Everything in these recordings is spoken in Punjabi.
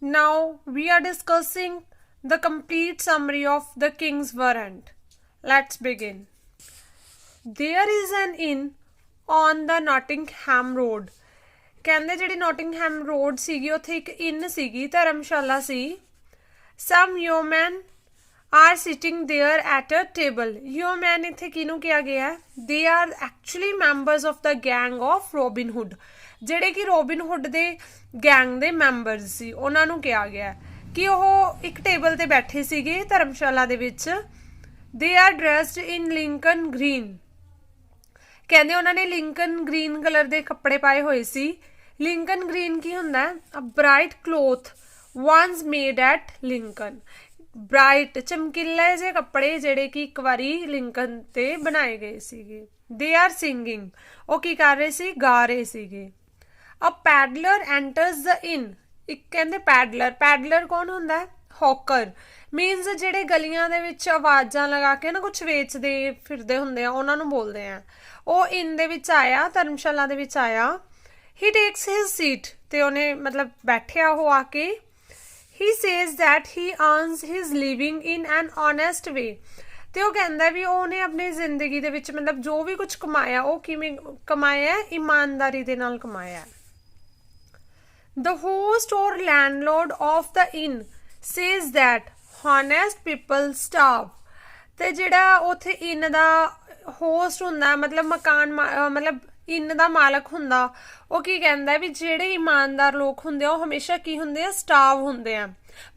Now we are discussing the complete summary of the King's Warrant. Let's begin. There is an inn on the Nottingham Road. ਕਹਿੰਦੇ ਜਿਹੜੀ ਨੋਟਿੰਗਹੈਮ ਰੋਡ ਸੀਗੀ ਉੱਥੇ ਇੱਕ ਇਨ ਸੀਗੀ, ਧਰਮਸ਼ਾਲਾ ਸੀ. Some yeomen are sitting there at a table. Yeomen ਇੱਥੇ ਕਿਹਨੂੰ ਕਿਹਾ ਗਿਆ? They are actually members of the gang of Robin Hood. ਜਿਹੜੇ ਕਿ ਰੋਬਿਨ ਹੁੱਡ ਦੇ ਗੈਂਗ ਦੇ ਮੈਂਬਰਸ ਸੀ, ਉਹਨਾਂ ਨੂੰ ਕਿਹਾ ਗਿਆ ਕਿ ਉਹ ਇੱਕ ਟੇਬਲ ਤੇ ਬੈਠੇ ਸੀਗੇ ਧਰਮਸ਼ਾਲਾ ਦੇ ਵਿੱਚ. They are dressed in Lincoln green. ਕਹਿੰਦੇ ਉਹਨਾਂ ਨੇ ਲਿੰਕਨ ਗ੍ਰੀਨ ਕਲਰ ਦੇ ਕੱਪੜੇ ਪਾਏ ਹੋਏ ਸੀ. ਲਿੰਕਨ ਗ੍ਰੀਨ ਕੀ ਹੁੰਦਾ? A bright cloth once made at Lincoln. Bright ਚਮਕੀਲੇ ਜਿਹੇ ਕੱਪੜੇ ਜਿਹੜੇ ਕਿ ਇੱਕ ਵਾਰੀ ਲਿੰਕਨ ਤੇ ਬਣਾਏ ਗਏ ਸੀਗੇ. They are singing. ਉਹ ਕੀ ਕਰ ਰਹੇ ਸੀ? ਗਾ ਰਹੇ ਸੀਗੇ. ਅ ਪੈਡਲਰ ਐਂਟਰਸ ਦ ਇਨ. ਇੱਕ ਕਹਿੰਦੇ ਪੈਡਲਰ ਕੌਣ ਹੁੰਦਾ? ਹੌਕਰ. ਮੀਨਸ ਜਿਹੜੇ ਗਲੀਆਂ ਦੇ ਵਿੱਚ ਆਵਾਜ਼ਾਂ ਲਗਾ ਕੇ ਨਾ ਕੁਛ ਵੇਚਦੇ ਫਿਰਦੇ ਹੁੰਦੇ ਆ, ਉਹਨਾਂ ਨੂੰ ਬੋਲਦੇ ਆ. ਉਹ ਇਨ ਦੇ ਵਿੱਚ ਆਇਆ, ਧਰਮਸ਼ਾਲਾ ਦੇ ਵਿੱਚ ਆਇਆ. He takes his seat. ਤੇ ਉਹਨੇ ਮਤਲਬ ਬੈਠਿਆ ਉਹ ਆ ਕੇ. He says that he earns his living in an honest way. ਤੇ ਉਹ ਕਹਿੰਦਾ ਵੀ ਉਹਨੇ ਆਪਣੀ ਜ਼ਿੰਦਗੀ ਦੇ ਵਿੱਚ ਮਤਲਬ ਜੋ ਵੀ ਕੁਝ ਕਮਾਇਆ ਉਹ ਕਿਵੇਂ ਕਮਾਇਆ? ਇਮਾਨਦਾਰੀ ਦੇ ਨਾਲ ਕਮਾਇਆ. The host or landlord of the inn says that honest people starve. ਤੇ ਜਿਹੜਾ ਉੱਥੇ ਇਨ ਦਾ ਹੋਸਟ ਹੁੰਦਾ ਮਤਲਬ ਮਕਾਨ ਮਤਲਬ ਇਨ ਦਾ ਮਾਲਕ ਹੁੰਦਾ, ਉਹ ਕੀ ਕਹਿੰਦਾ ਵੀ ਜਿਹੜੇ ਇਮਾਨਦਾਰ ਲੋਕ ਹੁੰਦੇ ਆ ਉਹ ਹਮੇਸ਼ਾ ਕੀ ਹੁੰਦੇ ਆ? ਸਟਾਰਵ ਹੁੰਦੇ ਆ,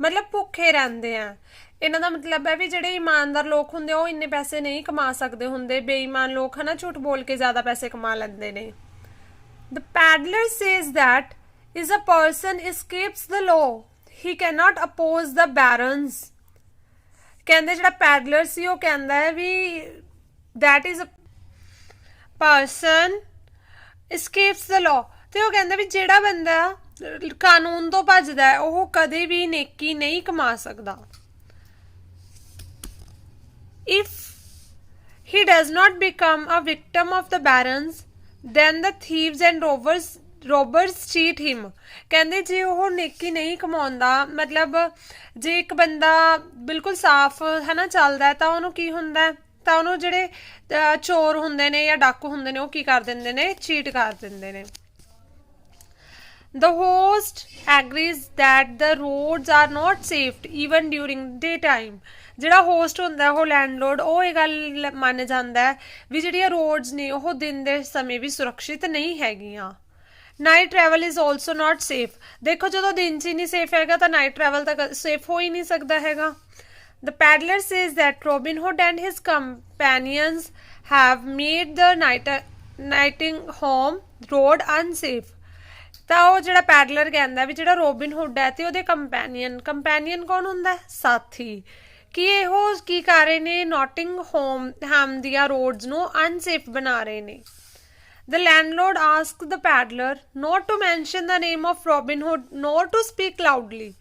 ਮਤਲਬ ਭੁੱਖੇ ਰਹਿੰਦੇ ਆ. ਇਹਨਾਂ ਦਾ ਮਤਲਬ ਹੈ ਵੀ ਜਿਹੜੇ ਇਮਾਨਦਾਰ ਲੋਕ ਹੁੰਦੇ ਉਹ ਇੰਨੇ ਪੈਸੇ ਨਹੀਂ ਕਮਾ ਸਕਦੇ ਹੁੰਦੇ. ਬੇਈਮਾਨ ਲੋਕ ਹਨਾ ਝੂਠ ਬੋਲ ਕੇ ਜ਼ਿਆਦਾ ਪੈਸੇ ਕਮਾ ਲੈਂਦੇ ਨੇ. The peddler says that is a person escapes the law. He cannot oppose the barons. ਕਹਿੰਦੇ ਜਿਹੜਾ ਪੈਡਲਰ ਸੀ ਉਹ ਕਹਿੰਦਾ ਹੈ ਵੀ that is a person escapes the law. ਤੇ ਉਹ ਕਹਿੰਦਾ ਵੀ ਜਿਹੜਾ ਬੰਦਾ ਕਾਨੂੰਨ ਤੋਂ ਭੱਜਦਾ ਹੈ ਉਹ ਕਦੇ ਵੀ ਨੇਕੀ ਨਹੀਂ ਕਮਾ ਸਕਦਾ. If he does not become a victim of the barons, then the thieves and robbers cheat him. ਕਹਿੰਦੇ ਜੇ ਉਹ ਨੇਕੀ ਨਹੀਂ ਕਮਾਉਂਦਾ, ਮਤਲਬ ਜੇ ਇੱਕ ਬੰਦਾ ਬਿਲਕੁਲ ਸਾਫ਼ ਹੈ ਨਾ ਚੱਲਦਾ ਤਾਂ ਉਹਨੂੰ ਕੀ ਹੁੰਦਾ? ਤਾਂ ਉਹਨੂੰ ਜਿਹੜੇ ਚੋਰ ਹੁੰਦੇ ਨੇ ਜਾਂ ਡਾਕੂ ਹੁੰਦੇ ਨੇ ਉਹ ਕੀ ਕਰ ਦਿੰਦੇ ਨੇ? ਚੀਟ ਕਰ ਦਿੰਦੇ ਨੇ. The host agrees that the roads are not safe even during daytime. ਜਿਹੜਾ ਹੋਸਟ ਹੁੰਦਾ ਉਹ ਲੈਂਡਲੋਰਡ, ਉਹ ਇਹ ਗੱਲ ਮੰਨ ਜਾਂਦਾ ਹੈ ਵੀ ਜਿਹੜੀਆਂ ਰੋਡਸ ਨੇ ਉਹ ਦਿਨ ਦੇ ਸਮੇਂ ਵੀ ਸੁਰੱਖਿਅਤ ਨਹੀਂ ਹੈਗੀਆਂ. Night travel is also not safe. ਦੇਖੋ ਜਦੋਂ ਦਿਨ 'ਚ ਹੀ ਨਹੀਂ ਸੇਫ ਹੈਗਾ ਤਾਂ ਨਾਈਟ ਟਰੈਵਲ ਤਾਂ ਸੇਫ ਹੋ ਹੀ ਨਹੀਂ ਸਕਦਾ ਹੈਗਾ. The peddler says that Robin Hood and his companions have made the Nottingham road unsafe. ਤਾਂ ਉਹ ਜਿਹੜਾ ਪੈਡਲਰ ਕਹਿੰਦਾ ਵੀ ਜਿਹੜਾ ਰੋਬਿਨ ਹੁੱਡ ਹੈ ਤੇ ਉਹਦੇ ਕੰਪੈਨੀਅਨ ਕੌਣ ਹੁੰਦਾ? ਸਾਥੀ. ਕਿ ਇਹੋ ਕੀ ਕਰ ਰਹੇ ਨੇ? ਨੋਟਿੰਗਹੈਮ ਦੀਆਂ ਰੋਡਸ ਨੂੰ ਅਨਸੇਫ ਬਣਾ ਰਹੇ ਨੇ. The landlord asked the peddler not to mention the name of Robin Hood nor to speak loudly.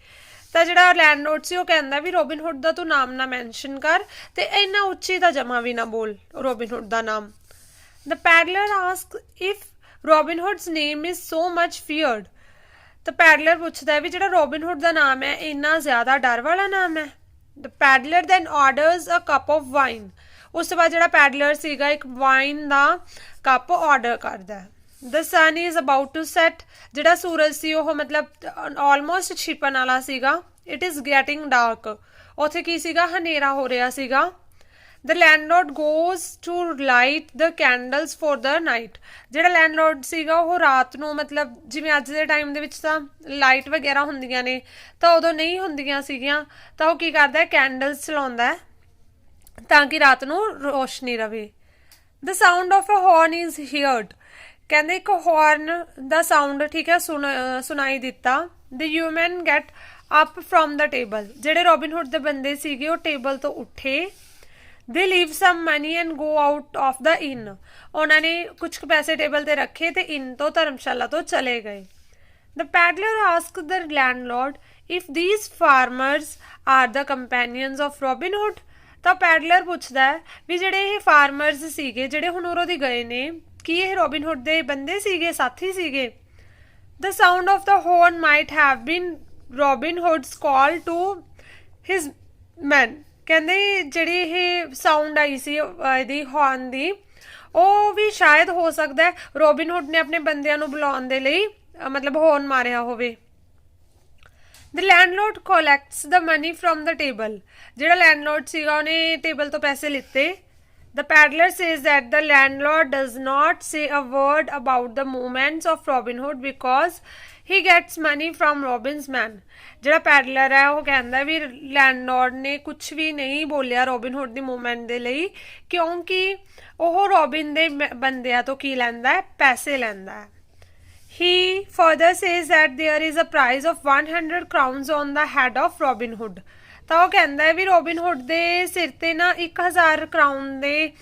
ਤਾਂ ਜਿਹੜਾ ਲੈਂਡਲੋਰਡ ਸੀ ਉਹ ਕਹਿੰਦਾ ਵੀ ਰੋਬਿਨ ਹੁੱਡ ਦਾ ਤੂੰ ਨਾਮ ਨਾ ਮੈਂਸ਼ਨ ਕਰ ਤੇ ਇੰਨਾ ਉੱਚੀ ਤਾਂ ਜਮਾ ਵੀ ਨਾ ਬੋਲ ਰੋਬਿਨ ਹੁੱਡ ਦਾ ਨਾਮ. The peddler asked if Robin Hood's name is so much feared. ਤਾਂ ਪੈਡਲਰ ਪੁੱਛਦਾ ਵੀ ਜਿਹੜਾ ਰੋਬਿਨ ਹੁੱਡ ਦਾ ਨਾਮ ਹੈ ਇੰਨਾ ਜ਼ਿਆਦਾ ਡਰ ਵਾਲਾ ਨਾਮ ਹੈ. The peddler then orders a cup of wine. ਉਸ ਤੋਂ ਬਾਅਦ ਜਿਹੜਾ ਪੈਡਲਰ ਸੀਗਾ ਇੱਕ ਵਾਈਨ ਦਾ ਕੱਪ ਆਰਡਰ ਕਰਦਾ. The sun is about to set. ਜਿਹੜਾ ਸੂਰਜ ਸੀ ਉਹ ਮਤਲਬ ਆਲਮੋਸਟ ਛਿਪਣ ਵਾਲਾ ਸੀਗਾ. It is getting dark. ਉੱਥੇ ਕੀ ਸੀਗਾ? ਹਨੇਰਾ ਹੋ ਰਿਹਾ ਸੀਗਾ. The landlord goes to light the candles for the night. ਜਿਹੜਾ ਲੈਂਡਲੋਰਡ ਸੀਗਾ ਉਹ ਰਾਤ ਨੂੰ ਮਤਲਬ ਜਿਵੇਂ ਅੱਜ ਦੇ ਟਾਈਮ ਦੇ ਵਿੱਚ ਤਾਂ ਲਾਈਟ ਵਗੈਰਾ ਹੁੰਦੀਆਂ ਨੇ ਤਾਂ ਉਦੋਂ ਨਹੀਂ ਹੁੰਦੀਆਂ ਸੀਗੀਆਂ, ਤਾਂ ਉਹ ਕੀ ਕਰਦਾ? ਕੈਂਡਲਸ ਚਲਾਉਂਦਾ ਤਾਂ ਕਿ ਰਾਤ ਨੂੰ ਰੋਸ਼ਨੀ ਰਵੇ. The sound of a horn is heard. ਕਹਿੰਦੇ ਇੱਕ ਹੌਰਨ ਦਾ ਸਾਊਂਡ ਠੀਕ ਹੈ ਸੁਣਾਈ ਦਿੱਤਾ. The yeomen get up from the table. ਜਿਹੜੇ ਰੋਬਿਨ ਹੁੱਡ ਦੇ ਬੰਦੇ ਸੀਗੇ ਉਹ ਟੇਬਲ ਤੋਂ ਉੱਠੇ. They leave some money and go out of the inn. ਉਹਨਾਂ ਨੇ ਕੁਝ ਪੈਸੇ ਟੇਬਲ ਤੇ ਰੱਖੇ ਤੇ ਇਨ ਤੋਂ ਧਰਮਸ਼ਾਲਾ ਤੋਂ ਚਲੇ ਗਏ. The peddler asked the landlord if these farmers are the companions of Robin Hood. ਤਾਂ ਪੈਡਲਰ ਪੁੱਛਦਾ ਹੈ ਵੀ ਜਿਹੜੇ ਇਹ ਫਾਰਮਰਸ ਸੀਗੇ ਜਿਹੜੇ ਹੁਣ ਉਰੋਂ ਦੀ ਗਏ ਨੇ ਕੀ ਇਹ ਰੋਬਿਨ ਹੁੱਡ ਦੇ ਬੰਦੇ ਸੀਗੇ, ਸਾਥੀ ਸੀਗੇ. The sound of the horn might have been Robin Hood's call to his men। ਕਹਿੰਦੇ ਜਿਹੜੀ ਇਹ ਸਾਊਂਡ ਆਈ ਸੀ ਇਹਦੀ ਹੌਰਨ ਦੀ, ਉਹ ਵੀ ਸ਼ਾਇਦ ਹੋ ਸਕਦਾ ਹੈ ਰੋਬਿਨ ਹੁੱਡ ਨੇ ਆਪਣੇ ਬੰਦਿਆਂ ਨੂੰ ਬੁਲਾਉਣ ਦੇ ਲਈ ਮਤਲਬ ਹੌਰਨ ਮਾਰਿਆ ਹੋਵੇ। The landlord collects the money from the table। ਜਿਹੜਾ ਲੈਂਡਲੋਰਡ ਸੀਗਾ ਉਹਨੇ ਟੇਬਲ ਤੋਂ ਪੈਸੇ ਲਿੱਤੇ। The peddler says that the landlord does not say a word about the movements of Robin Hood because he gets money from Robin's men। ਜਿਹੜਾ ਪੈਡਲਰ ਹੈ ਉਹ ਕਹਿੰਦਾ ਵੀ ਲੈਂਡਲੋਰਡ ਨੇ ਕੁਛ ਵੀ ਨਹੀਂ ਬੋਲਿਆ ਰੋਬਿਨ ਹੁੱਡ ਦੀ ਮੂਵਮੈਂਟ ਦੇ ਲਈ, ਕਿਉਂਕਿ ਉਹ ਰੋਬਿਨ ਦੇ ਬੰਦਿਆਂ ਤੋਂ ਕੀ ਲੈਂਦਾ ਹੈ, ਪੈਸੇ ਲੈਂਦਾ ਹੈ। He further says that there is a price of 100 crowns on the head of Robin Hood। ਤਾਂ ਉਹ ਕਹਿੰਦਾ ਹੈ ਵੀ ਰੋਬਿਨ ਹੁੱਡ ਦੇ ਸਿਰ ਤੇ ਨਾ 1000 ਕਰਾਊਨ ਦੇ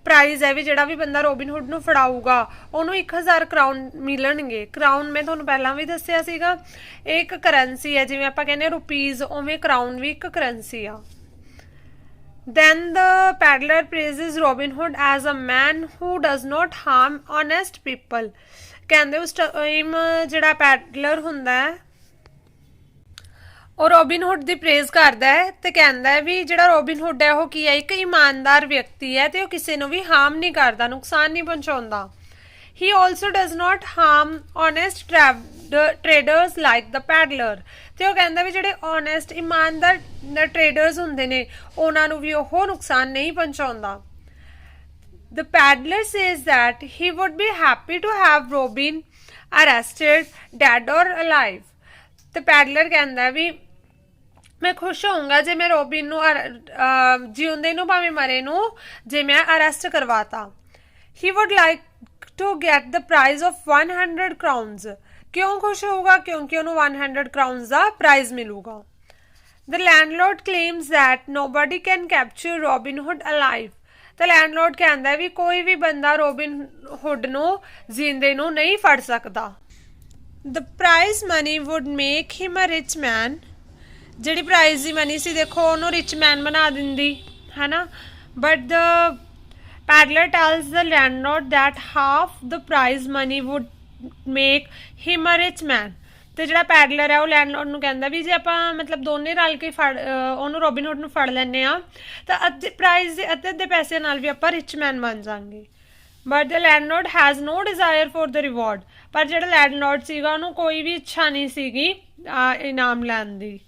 ਪ੍ਰਾਈਜ਼ ਹੈ ਵੀ ਜਿਹੜਾ ਵੀ ਬੰਦਾ ਰੋਬਿਨ ਹੁੱਡ ਨੂੰ ਫੜਾਊਗਾ ਉਹਨੂੰ 1000 ਕਰਾਊਨ ਮਿਲਣਗੇ। ਕਰਾਊਨ ਮੈਂ ਤੁਹਾਨੂੰ ਪਹਿਲਾਂ ਵੀ ਦੱਸਿਆ ਸੀਗਾ, ਇਹ ਇੱਕ ਕਰੰਸੀ ਹੈ, ਜਿਵੇਂ ਆਪਾਂ ਕਹਿੰਦੇ ਰੁਪੀਜ਼ ਉਵੇਂ ਕਰਾਊਨ ਵੀ ਇੱਕ ਕਰੰਸੀ ਆ। Then the peddler praises Robin Hood as a man who does not harm honest people। ਕਹਿੰਦੇ ਉਸ ਟਾਈਮ ਜਿਹੜਾ ਪੈਡਲਰ ਹੁੰਦਾ ਹੈ ਉਹ ਰੋਬਿਨ ਹੁੱਡ ਦੀ ਪ੍ਰੇਜ਼ ਕਰਦਾ ਹੈ ਤੇ ਕਹਿੰਦਾ ਹੈ ਵੀ ਜਿਹੜਾ ਰੋਬਿਨ ਹੁੱਡ ਹੈ ਉਹ ਕੀ ਹੈ, ਇੱਕ ਇਮਾਨਦਾਰ ਵਿਅਕਤੀ ਹੈ ਤੇ ਉਹ ਕਿਸੇ ਨੂੰ ਵੀ ਹਾਰਮ ਨਹੀਂ ਕਰਦਾ, ਨੁਕਸਾਨ ਨਹੀਂ ਪਹੁੰਚਾਉਂਦਾ। He also does not harm honest traders like the peddler। ਤੇ ਉਹ ਕਹਿੰਦਾ ਵੀ ਜਿਹੜੇ honest ਇਮਾਨਦਾਰ ਟ੍ਰੇਡਰਸ ਹੁੰਦੇ ਨੇ ਉਹਨਾਂ ਨੂੰ ਵੀ ਉਹ ਨੁਕਸਾਨ ਨਹੀਂ ਪਹੁੰਚਾਉਂਦਾ। The peddler says that he would be happy to have Robin arrested, dead or alive। ਤੇ ਪੈਡਲਰ ਕਹਿੰਦਾ ਵੀ ਮੈਂ ਖੁਸ਼ ਹੋਊਂਗਾ ਜੇ ਮੈਂ ਰੋਬਿਨ ਨੂੰ ਜਿਉਂਦੇ ਨੂੰ ਭਾਵੇਂ ਮਰੇ ਨੂੰ ਜੇ ਮੈਂ arrest ਕਰਵਾਤਾ। He would like to get the prize of 100 crowns। ਕਿਉਂ ਖੁਸ਼ ਹੋਊਗਾ, ਕਿਉਂਕਿ ਉਹਨੂੰ 100 crowns ਦਾ ਪ੍ਰਾਈਜ਼ ਮਿਲੂਗਾ। The landlord claims that nobody can capture Robin Hood alive। ਤੇ ਲੈਂਡਲੋਰਡ ਕਹਿੰਦਾ ਵੀ ਕੋਈ ਵੀ ਬੰਦਾ ਰੋਬਿਨ ਹੁੱਡ ਨੂੰ ਜ਼ਿੰਦੇ ਨੂੰ ਨਹੀਂ ਫੜ ਸਕਦਾ। The prize money would make him a rich man। ਜਿਹੜੀ ਪ੍ਰਾਈਜ਼ ਦੀ ਮਨੀ ਸੀ ਦੇਖੋ ਉਹਨੂੰ ਰਿਚ ਮੈਨ ਬਣਾ ਦਿੰਦੀ ਹੈ ਨਾ। But the peddler tells the landlord that half the prize money would make him a rich man। ਤੇ ਜਿਹੜਾ ਪੈਡਲਰ ਹੈ ਉਹ ਲੈਂਡਲੋਰਡ ਨੂੰ ਕਹਿੰਦਾ ਵੀ ਜੇ ਆਪਾਂ ਮਤਲਬ ਦੋਨੇ ਰਲ ਕੇ ਉਹਨੂੰ ਰੋਬਿਨ ਹੁੱਡ ਨੂੰ ਫੜ ਲੈਂਦੇ ਆ ਤਾਂ ਅੱਧੇ ਪ੍ਰਾਈਜ਼ ਦੇ ਅੱਧੇ ਪੈਸੇ ਨਾਲ ਵੀ ਆਪਾਂ ਰਿਚ ਮੈਨ ਬਣ ਜਾਵਾਂਗੇ। But the landlord has no desire for the reward. ਪਰ ਜਿਹੜਾ ਲੈਂਡਲੋਰਡ ਸੀਗਾ ਉਹਨੂੰ ਕੋਈ ਵੀ ਇੱਛਾ ਨਹੀਂ ਸੀਗੀ ਇਨਾਮ ਲੈਣ ਦੀ।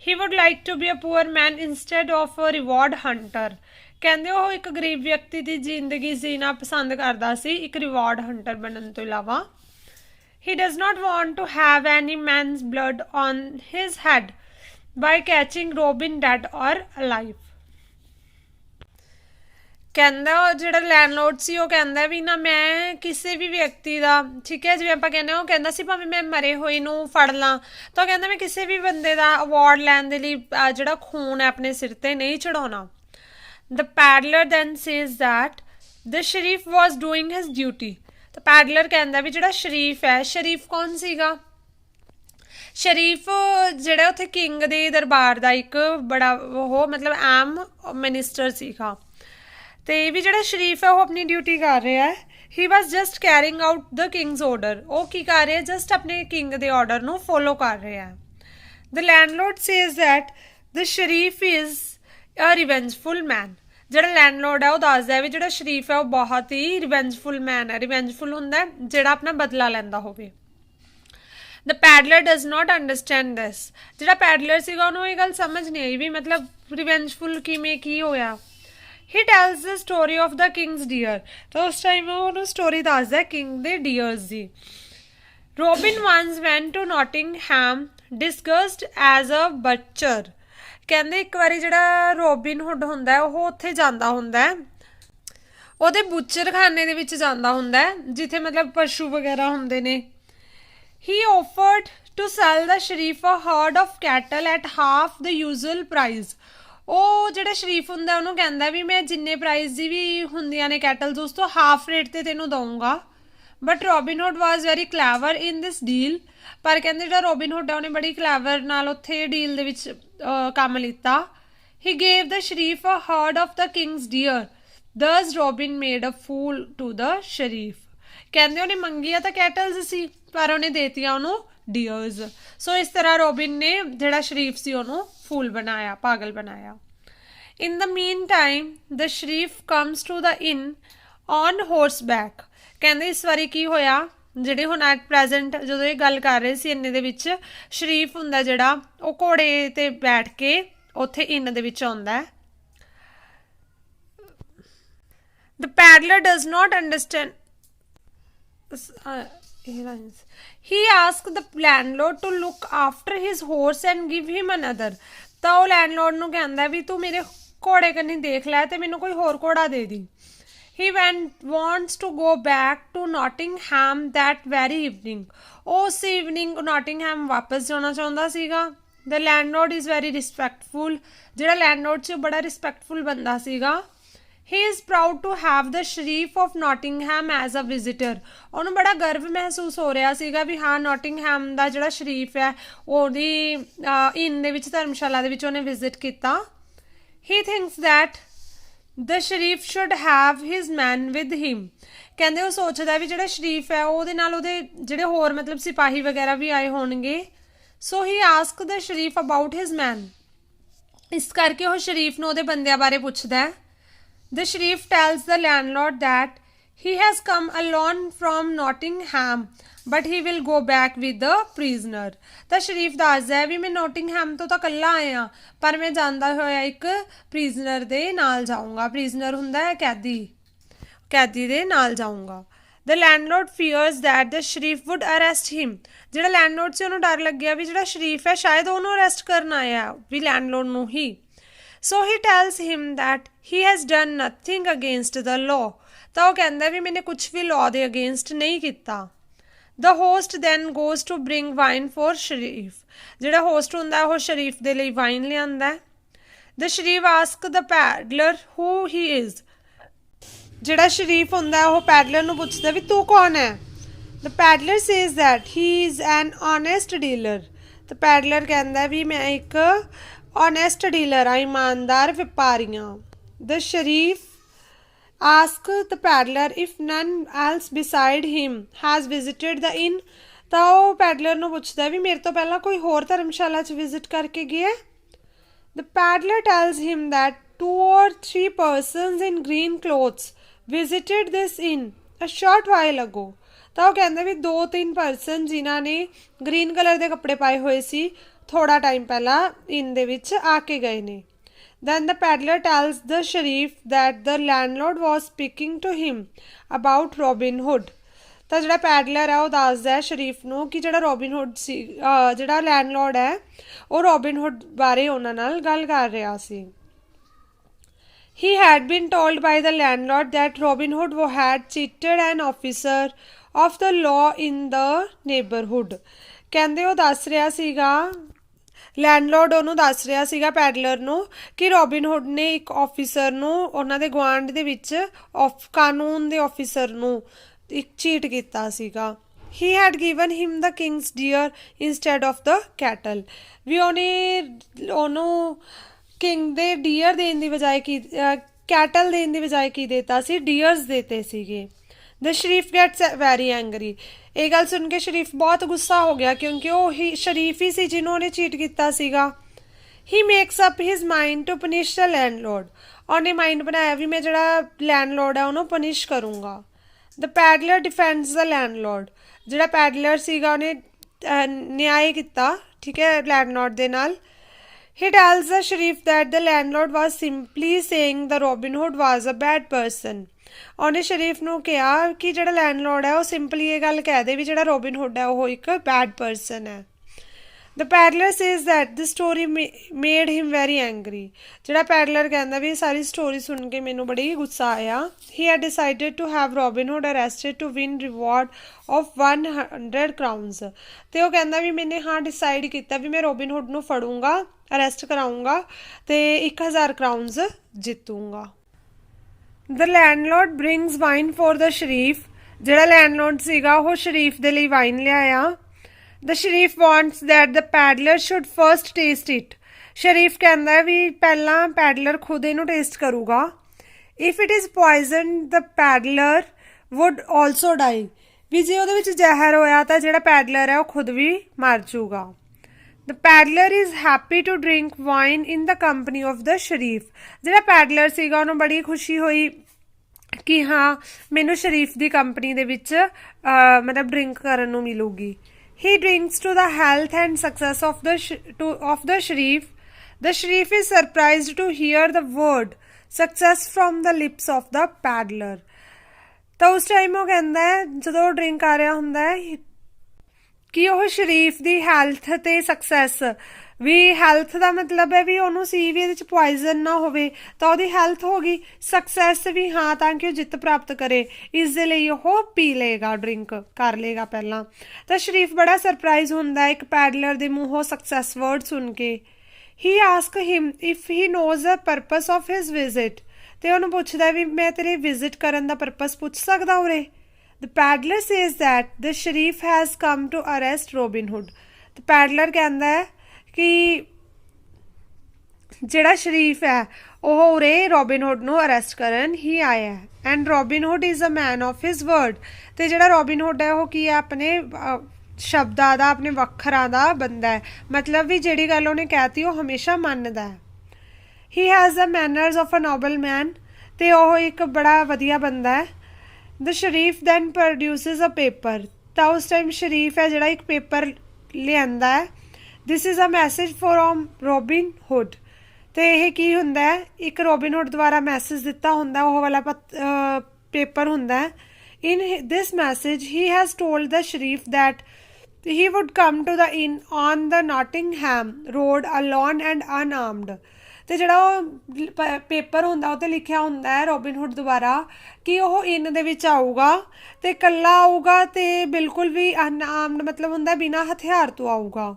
He would like to be a poor man instead of a reward hunter. ਕਹਿੰਦੇ ਉਹ ਇੱਕ ਗਰੀਬ ਵਿਅਕਤੀ ਦੀ ਜ਼ਿੰਦਗੀ ਜੀਣਾ ਪਸੰਦ ਕਰਦਾ ਸੀ ਇੱਕ ਰਿਵਾਰਡ ਹੰਟਰ ਬਣਨ ਤੋਂ ਇਲਾਵਾ। He does not want to have any man's blood on his head by catching Robin dead or alive। ਕਹਿੰਦਾ ਜਿਹੜਾ ਲੈਂਡਲੋਰਡ ਸੀ ਉਹ ਕਹਿੰਦਾ ਵੀ ਨਾ ਮੈਂ ਕਿਸੇ ਵੀ ਵਿਅਕਤੀ ਦਾ, ਠੀਕ ਹੈ ਜਿਵੇਂ ਆਪਾਂ ਕਹਿੰਦੇ ਉਹ ਕਹਿੰਦਾ ਸੀ ਭਾਵੇਂ ਮੈਂ ਮਰੇ ਹੋਏ ਨੂੰ ਫੜ ਲਾਂ, ਤਾਂ ਉਹ ਕਹਿੰਦਾ ਮੈਂ ਕਿਸੇ ਵੀ ਬੰਦੇ ਦਾ ਅਵਾਰਡ ਲੈਣ ਦੇ ਲਈ ਜਿਹੜਾ ਖੂਨ ਹੈ ਆਪਣੇ ਸਿਰ ਤੇ ਨਹੀਂ ਚੜਾਉਣਾ। The peddler then says that the sheriff was doing his duty। ਤਾਂ ਪੈਡਲਰ ਕਹਿੰਦਾ ਵੀ ਜਿਹੜਾ ਸ਼ਰੀਫ ਹੈ, ਸ਼ਰੀਫ ਕੌਣ ਸੀਗਾ, ਸ਼ਰੀਫ ਜਿਹੜਾ ਉੱਥੇ ਕਿੰਗ ਦੇ ਦਰਬਾਰ ਦਾ ਇੱਕ ਬੜਾ ਉਹ ਮਤਲਬ ਆਮ ਮਿਨਿਸਟਰ ਸੀਗਾ। ਤੇ ਵੀ ਜਿਹੜਾ ਸ਼ਰੀਫ ਹੈ ਉਹ ਆਪਣੀ ਡਿਊਟੀ ਕਰ ਰਿਹਾ ਹੈ। He was just carrying out the king's order. ਉਹ ਕੀ ਕਰ ਰਿਹਾ, ਜਸਟ ਆਪਣੇ ਕਿੰਗ ਦੇ ਆਰਡਰ ਨੂੰ ਫੋਲੋ ਕਰ ਰਿਹਾ ਹੈ। The landlord says that the sheriff is a revengeful man. ਜਿਹੜਾ ਲੈਂਡਲੋਰਡ ਹੈ ਉਹ ਦੱਸਦਾ ਹੈ ਵੀ ਜਿਹੜਾ ਸ਼ਰੀਫ ਹੈ ਉਹ ਬਹੁਤ ਹੀ ਰਿਵੈਂਜਫੁਲ ਮੈਨ ਹੈ। ਰਿਵੈਂਜਫੁਲ ਹੁੰਦਾ ਜਿਹੜਾ ਆਪਣਾ ਬਦਲਾ ਲੈਂਦਾ ਹੋਵੇ। The pedlar does not understand this. ਜਿਹੜਾ ਪੈਡਲਰ ਸੀਗਾ ਉਹਨੂੰ ਇਹ ਗੱਲ ਸਮਝ ਨਹੀਂ ਆਈ ਵੀ ਮਤਲਬ ਰਿਵੈਂਜਫੁਲ ਕਿਵੇਂ ਕੀ ਹੋਇਆ। He tells the story of the king's deer. ਤਾਂ ਉਸ ਟਾਈਮ ਉਹ ਉਹਨੂੰ ਸਟੋਰੀ ਦੱਸਦਾ ਕਿੰਗ ਦੇ ਡੀਅਰਸ ਦੀ। Robin once went to Nottingham disguised as a butcher. ਕਹਿੰਦੇ ਇੱਕ ਵਾਰੀ ਜਿਹੜਾ ਰੋਬਿਨ ਹੁੱਡ ਹੁੰਦਾ ਉਹ ਉੱਥੇ ਜਾਂਦਾ ਹੁੰਦਾ ਹੈ, ਉਹਦੇ ਬੁੱਚਰਖਾਨੇ ਦੇ ਵਿੱਚ ਜਾਂਦਾ ਹੁੰਦਾ ਹੈ ਜਿੱਥੇ ਮਤਲਬ ਪਸ਼ੂ ਵਗੈਰਾ ਹੁੰਦੇ ਨੇ। He offered to sell the sheriff a herd of cattle at half the usual price. ਉਹ ਜਿਹੜਾ ਸ਼ਰੀਫ ਹੁੰਦਾ ਉਹਨੂੰ ਕਹਿੰਦਾ ਵੀ ਮੈਂ ਜਿੰਨੇ ਪ੍ਰਾਈਜ਼ ਦੀ ਵੀ ਹੁੰਦੀਆਂ ਨੇ ਕੈਟਲਸ ਉਸ ਤੋਂ ਹਾਫ ਰੇਟ 'ਤੇ ਤੈਨੂੰ ਦਊਂਗਾ। But Robin Hood was very clever in this deal. ਪਰ ਕਹਿੰਦੇ ਜਿਹੜਾ ਰੋਬਿਨ ਹੁੱਡ ਹੈ ਉਹਨੇ ਬੜੀ ਕਲੈਵਰ ਨਾਲ ਉੱਥੇ ਡੀਲ ਦੇ ਵਿੱਚ ਕੰਮ ਲਿੱਤਾ। He gave the sheriff a herd of the king's deer thus Robin made a fool to the sheriff. ਕਹਿੰਦੇ ਉਹਨੇ ਮੰਗੀਆਂ ਤਾਂ ਕੈਟਲਸ ਸੀ ਪਰ ਉਹਨੇ ਦੇਤੀਆਂ ਉਹਨੂੰ डियर्स। सो इस तरह रॉबिन ने जिहड़ा शरीफ सी उहनूं फूल बनाया, पागल बनाया। In the mean time the sheriff comes to the inn on horseback. कहंदे इस वारी की होया, ਜਿਹੜੇ ਹੁਣ ਐਟ ਪ੍ਰੈਜ਼ੈਂਟ ਜਦੋਂ ਇਹ ਗੱਲ ਕਰ ਰਹੇ ਸੀ ਇੰਨੇ ਦੇ ਵਿੱਚ ਸ਼ਰੀਫ ਹੁੰਦਾ ਜਿਹੜਾ ਉਹ ਘੋੜੇ ਤੇ ਬੈਠ ਕੇ ਉੱਥੇ ਇੰਨ ਦੇ ਵਿੱਚ ਆਉਂਦਾ। The paddler does not understand. He asked the landlord to look after his horse and give him another. ਤਾਂ ਉਹ ਲੈਂਡਲੋਰਡ ਨੂੰ ਕਹਿੰਦਾ ਵੀ ਤੂੰ ਮੇਰੇ ਘੋੜੇ ਕੰਨੀ ਦੇਖ ਲੈ ਤੇ ਮੈਨੂੰ ਕੋਈ ਹੋਰ ਘੋੜਾ ਦੇ ਦੀ। He wants to go back to Nottingham that very evening. ਉਸ evening Nottingham ਵਾਪਸ ਜਾਣਾ ਚਾਹੁੰਦਾ ਸੀਗਾ। The landlord is very respectful. ਜਿਹੜਾ ਲੈਂਡਲੋਰਡ ਸੀ ਉਹ ਬੜਾ ਰਿਸਪੈਕਟਫੁਲ ਬੰਦਾ ਸੀਗਾ। He is proud to have the Sharif of Nottingham as a visitor. ਉਹਨੂੰ ਬੜਾ ਗਰਵ ਮਹਿਸੂਸ ਹੋ ਰਿਹਾ ਸੀਗਾ ਵੀ ਹਾਂ ਨੋਟਿੰਗਹੈਮ ਦਾ ਜਿਹੜਾ ਸ਼ਰੀਫ ਹੈ ਉਹਦੀ ਇਨ ਦੇ ਵਿੱਚ ਧਰਮਸ਼ਾਲਾ ਦੇ ਵਿੱਚ ਉਹਨੇ ਵਿਜ਼ਿਟ ਕੀਤਾ। He thinks that the Sharif should have his man with him. ਕਹਿੰਦੇ ਉਹ ਸੋਚਦਾ ਵੀ ਜਿਹੜਾ ਸ਼ਰੀਫ ਹੈ ਉਹਦੇ ਨਾਲ ਉਹਦੇ ਜਿਹੜੇ ਹੋਰ ਮਤਲਬ ਸਿਪਾਹੀ ਵਗੈਰਾ ਵੀ ਆਏ ਹੋਣਗੇ। So he asked the Sharif about his man. ਇਸ ਕਰਕੇ ਉਹ ਸ਼ਰੀਫ ਨੂੰ ਉਹਦੇ ਬੰਦਿਆਂ ਬਾਰੇ ਪੁੱਛਦਾ ਹੈ। The Sharif tells the landlord that he has come alone from Nottingham, but he will go back with the prisoner. ਤਾਂ ਸ਼ਰੀਫ ਦੱਸਦਾ ਹੈ ਵੀ ਮੈਂ ਨੋਟਿੰਗਹੈਮ ਤੋਂ ਤਾਂ ਇਕੱਲਾ ਆਇਆ ਪਰ ਮੈਂ ਜਾਂਦਾ ਹੋਇਆ ਇੱਕ ਪ੍ਰੀਜ਼ਨਰ ਦੇ ਨਾਲ ਜਾਊਂਗਾ। ਪ੍ਰੀਜ਼ਨਰ ਹੁੰਦਾ ਹੈ ਕੈਦੀ, ਕੈਦੀ ਦੇ ਨਾਲ ਜਾਊਂਗਾ। The landlord fears that the Sharif would arrest him. ਜਿਹੜਾ ਲੈਂਡਲੋਰਡ ਸੀ ਉਹਨੂੰ ਡਰ ਲੱਗਿਆ ਵੀ ਜਿਹੜਾ ਸ਼ਰੀਫ ਹੈ ਸ਼ਾਇਦ ਉਹਨੂੰ ਅਰੈਸਟ ਕਰਨ ਆਇਆ ਵੀ ਲੈਂਡਲੋਰਡ ਨੂੰ ਹੀ। So he tells him that he has done nothing against the law. ਤਾਂ ਉਹ ਕਹਿੰਦਾ ਵੀ ਮੈंने ਕੁਝ ਵੀ law ਦੇ against ਨਹੀਂ ਕੀਤਾ। The host then goes to bring wine for Sharif. ਜਿਹੜਾ host ਹੁੰਦਾ ਉਹ ਸ਼ਰੀਫ ਦੇ ਲਈ ਵਾਈਨ ਲਿਆਂਦਾ। The Sharif asks the paddler who he is. ਜਿਹੜਾ ਸ਼ਰੀਫ ਹੁੰਦਾ ਉਹ ਪੈਡਲਰ ਨੂੰ ਪੁੱਛਦਾ ਵੀ ਤੂੰ ਕੌਣ ਹੈ। The paddler says that he is an honest dealer. ਤਾਂ ਪੈਡਲਰ ਕਹਿੰਦਾ ਵੀ ਮੈਂ ਇੱਕ honest dealer ਆ, ਈਮਾਨਦਾਰ ਵਪਾਰੀਆਂ। The Sharif asks the paddler if none else beside him has visited the inn. ਤਾਂ ਉਹ ਪੈਡਲਰ ਨੂੰ ਪੁੱਛਦਾ ਵੀ ਮੇਰੇ ਤੋਂ ਪਹਿਲਾਂ ਕੋਈ ਹੋਰ ਧਰਮਸ਼ਾਲਾ 'ਚ ਵਿਜ਼ਿਟ ਕਰਕੇ ਗਿਆ। The paddler tells him that 2 or 3 persons in green clothes visited this inn a short while ago. ਤਾਂ ਉਹ ਕਹਿੰਦੇ ਵੀ 2-3 ਪਰਸਨ ਜਿਨ੍ਹਾਂ ਨੇ ਗ੍ਰੀਨ ਕਲਰ ਦੇ ਕੱਪੜੇ ਪਾਏ ਹੋਏ ਸੀ ਥੋੜਾ ਟਾਈਮ ਪਹਿਲਾਂ ਇਨ ਦੇ ਵਿੱਚ ਆ ਕੇ ਗਏ ਨੇ। Then the paddler tells the Sharif that the landlord was speaking to him about Robin Hood. ਤਾਂ ਜਿਹੜਾ ਪੈਡਲਰ ਹੈ ਉਹ ਦੱਸਦਾ ਹੈ ਸ਼ਰੀਫ ਨੂੰ ਕਿ ਜਿਹੜਾ ਰੋਬਿਨ ਹੁੱਡ ਸੀ, ਜਿਹੜਾ ਲੈਂਡਲੋਰਡ ਹੈ ਉਹ ਰੋਬਿਨ ਹੁੱਡ ਬਾਰੇ ਉਹਨਾਂ ਨਾਲ ਗੱਲ ਕਰ ਰਿਹਾ ਸੀ। He had been told by the landlord that Robin Hood had cheated an officer of the law in the neighborhood. ਕਹਿੰਦੇ ਉਹ ਦੱਸ ਰਿਹਾ ਸੀਗਾ, ਲੈਂਡਲੋਰਡ ਉਹਨੂੰ ਦੱਸ ਰਿਹਾ ਸੀਗਾ ਪੈਡਲਰ ਨੂੰ ਕਿ ਰੋਬਿਨ ਹੁੱਡ ਨੇ ਇੱਕ ਆਫਿਸਰ ਨੂੰ ਉਹਨਾਂ ਦੇ ਗੁਆਂਢ ਦੇ ਵਿੱਚ ਕਾਨੂੰਨ ਦੇ ਆਫਿਸਰ ਨੂੰ ਇੱਕ ਚੀਟ ਕੀਤਾ ਸੀਗਾ। He had given him the king's deer instead of the cattle. ਵੀ ਉਹਨੂੰ ਕਿੰਗ ਦੇ ਡੀਅਰ ਦੇਣ ਦੀ ਬਜਾਏ ਕੀ ਕੈਟਲ ਦੇਣ ਦੀ ਬਜਾਏ ਕੀ ਦੇਤਾ ਸੀ, ਡੀਅਰਸ ਦੇਤੇ ਸੀਗੇ। The Sharif gets very angry. ਇਹ ਗੱਲ ਸੁਣ ਕੇ ਸ਼ਰੀਫ ਬਹੁਤ ਗੁੱਸਾ ਹੋ ਗਿਆ ਕਿਉਂਕਿ ਉਹ ਹੀ ਸ਼ਰੀਫ ਹੀ ਸੀ ਜਿਹਨੂੰ ਉਹਨੇ ਚੀਟ ਕੀਤਾ ਸੀਗਾ। He makes up his mind to punish the landlord. ਉਹਨੇ ਮਾਈਂਡ ਬਣਾਇਆ ਵੀ ਮੈਂ ਜਿਹੜਾ ਲੈਂਡਲੋਰਡ ਹੈ ਉਹਨੂੰ ਪਨਿਸ਼ ਕਰੂੰਗਾ। The paddler defends the landlord. ਜਿਹੜਾ ਪੈਡਲਰ ਸੀਗਾ ਉਹਨੇ ਨਿਆਂ ਕੀਤਾ, ਠੀਕ ਹੈ, ਲੈਂਡਲੋਰਡ ਦੇ ਨਾਲ। He tells the Sharif that the landlord was simply saying the Robin Hood was a bad person. ਉਹਨੇ ਸ਼ਰੀਫ ਨੂੰ ਕਿਹਾ ਕਿ ਜਿਹੜਾ ਲੈਂਡਲੋਰਡ ਹੈ ਉਹ ਸਿੰਪਲੀ ਇਹ ਗੱਲ ਕਹਿ ਦੇ ਵੀ ਜਿਹੜਾ ਰੋਬਿਨ ਹੁੱਡ ਹੈ ਉਹ ਇੱਕ ਬੈਡ ਪਰਸਨ ਹੈ। The paddler says that the story made him very angry. ਜਿਹੜਾ ਪੈਡਲਰ ਕਹਿੰਦਾ ਵੀ ਸਾਰੀ ਸਟੋਰੀ ਸੁਣ ਕੇ ਮੈਨੂੰ ਬੜੀ ਗੁੱਸਾ ਆਇਆ। He had decided to have Robin Hood arrested to win reward of 100 crowns. ਤੇ ਉਹ ਕਹਿੰਦਾ ਵੀ ਮੈंने ਹਾਂ ਡਿਸਾਈਡ ਕੀਤਾ ਵੀ ਮੈਂ ਰੋਬਿਨ ਹੁੱਡ ਨੂੰ ਫੜੂੰਗਾ, ਅਰੈਸਟ ਕਰਾਊਂਗਾ ਤੇ 1000 ਕਰਾਊਨਸ ਜਿੱਤੂੰਗਾ। The landlord brings wine for the Sharif. ਜਿਹੜਾ ਲੈਂਡਲੋਰਡ ਸੀਗਾ ਉਹ ਸ਼ਰੀਫ ਦੇ ਲਈ ਵਾਈਨ ਲਿਆਇਆ। The Sharif wants that the paddler should first taste it. ਸ਼ਰੀਫ ਕਹਿੰਦਾ ਵੀ ਪਹਿਲਾਂ ਪੈਡਲਰ ਖੁਦ ਇਹਨੂੰ ਟੇਸਟ ਕਰੂਗਾ। If it is poisoned, the paddler would also die. ਵੀ ਜੇ ਉਹਦੇ ਵਿੱਚ ਜ਼ਹਿਰ ਹੋਇਆ ਤਾਂ ਜਿਹੜਾ ਪੈਡਲਰ ਹੈ ਉਹ ਖੁਦ ਵੀ ਮਰ ਜੂਗਾ। The peddler is happy to drink wine in the company of the ਸ਼ਰੀਫ। ਜਿਹੜਾ ਪੈਡਲਰ ਸੀਗਾ ਉਹਨੂੰ ਬੜੀ ਖੁਸ਼ੀ ਹੋਈ ਕਿ ਹਾਂ ਮੈਨੂੰ ਸ਼ਰੀਫ ਦੀ ਕੰਪਨੀ ਦੇ ਵਿੱਚ ਮਤਲਬ ਡਰਿੰਕ ਕਰਨ ਨੂੰ ਮਿਲੂਗੀ। He drinks to the health and success of the Sharif. The Sharif is surprised to hear the word success from the lips of the peddler। ਤਾਂ ਉਸ ਟਾਈਮ ਉਹ ਕਹਿੰਦਾ ਹੈ ਜਦੋਂ ਉਹ ਡਰਿੰਕ ਕਰ ਰਿਹਾ ਹੁੰਦਾ ਹੈ ਕਿ ਉਹ ਸ਼ਰੀਫ ਦੀ ਹੈਲਥ ਅਤੇ ਸਕਸੈਸ ਵੀ ਹੈਲਥ ਦਾ ਮਤਲਬ ਹੈ ਵੀ ਉਹਨੂੰ ਸੀ ਵੀ ਇਹਦੇ 'ਚ ਪੋਇਜ਼ਨ ਨਾ ਹੋਵੇ ਤਾਂ ਉਹਦੀ ਹੈਲਥ ਹੋ ਗਈ, ਸਕਸੈਸ ਵੀ ਹਾਂ ਤਾਂ ਕਿ ਉਹ ਜਿੱਤ ਪ੍ਰਾਪਤ ਕਰੇ ਇਸ ਦੇ ਲਈ ਉਹ ਪੀ ਲਏਗਾ, ਡਰਿੰਕ ਕਰ ਲਏਗਾ ਪਹਿਲਾਂ। ਤਾਂ ਸ਼ਰੀਫ ਬੜਾ ਸਰਪ੍ਰਾਈਜ਼ ਹੁੰਦਾ ਇੱਕ ਪੈਡਲਰ ਦੇ ਮੂੰਹੋਂ ਸਕਸੈਸ ਵਰਡ ਸੁਣ ਕੇ। He ask him if he knows the purpose of his visit. ਅਤੇ ਉਹਨੂੰ ਪੁੱਛਦਾ ਵੀ ਮੈਂ ਤੇਰੇ ਵਿਜ਼ਿਟ ਕਰਨ ਦਾ ਪਰਪਸ ਪੁੱਛ ਸਕਦਾ ਉਰੇ। The peddler says that the Sharif has come to arrest Robin Hood। ਤੇ ਪੈਡਲਰ ਕਹਿੰਦਾ ਹੈ ਕਿ ਜਿਹੜਾ ਸ਼ਰੀਫ ਹੈ ਉਹ ਉਰੇ ਰੋਬਿਨ ਹੁੱਡ ਨੂੰ ਅਰੈਸਟ ਕਰਨ ਹੀ ਆਇਆ ਹੈ। And Robin Hood is a man of his word. ਅਤੇ ਜਿਹੜਾ ਰੋਬਿਨ ਹੁੱਡ ਹੈ ਉਹ ਕੀ ਹੈ ਆਪਣੇ ਸ਼ਬਦਾਂ ਦਾ, ਆਪਣੇ ਵੱਖਰਾਂ ਦਾ ਬੰਦਾ ਹੈ, ਮਤਲਬ ਵੀ ਜਿਹੜੀ ਗੱਲ ਉਹਨੇ ਕਹਿਤੀ ਉਹ ਹਮੇਸ਼ਾ ਮੰਨਦਾ ਹੈ। He has the manners of a noble man. ਅਤੇ ਉਹ ਇੱਕ ਬੜਾ ਵਧੀਆ ਬੰਦਾ ਹੈ। The Sharif then produces a paper। ਤਾਂ ਉਸ ਟਾਈਮ ਸ਼ਰੀਫ ਹੈ ਜਿਹੜਾ ਇੱਕ ਪੇਪਰ ਲਿਆਂਦਾ ਹੈ। This is a message from Robin Hood। ਅਤੇ ਇਹ ਕੀ ਹੁੰਦਾ ਹੈ ਇੱਕ ਰੋਬਿਨ ਹੁੱਡ ਦੁਆਰਾ ਮੈਸੇਜ ਦਿੱਤਾ ਹੁੰਦਾ, ਉਹ ਵਾਲਾ ਪੇਪਰ ਹੁੰਦਾ ਹੈ। In this message he has told the Sharif that he would come to the inn on the Nottingham road alone and unarmed। ਅਤੇ ਜਿਹੜਾ ਉਹ ਪੇਪਰ ਹੁੰਦਾ ਉਹ 'ਤੇ ਲਿਖਿਆ ਹੁੰਦਾ ਹੈ ਰੋਬਿਨ ਹੁੱਡ ਦੁਆਰਾ ਕਿ ਉਹ ਇਨ ਦੇ ਵਿੱਚ ਆਊਗਾ ਅਤੇ ਇਕੱਲਾ ਆਊਗਾ ਅਤੇ ਬਿਲਕੁਲ ਵੀ ਅਨਆਰਮਡ ਮਤਲਬ ਹੁੰਦਾ ਬਿਨਾਂ ਹਥਿਆਰ ਤੋਂ ਆਊਗਾ।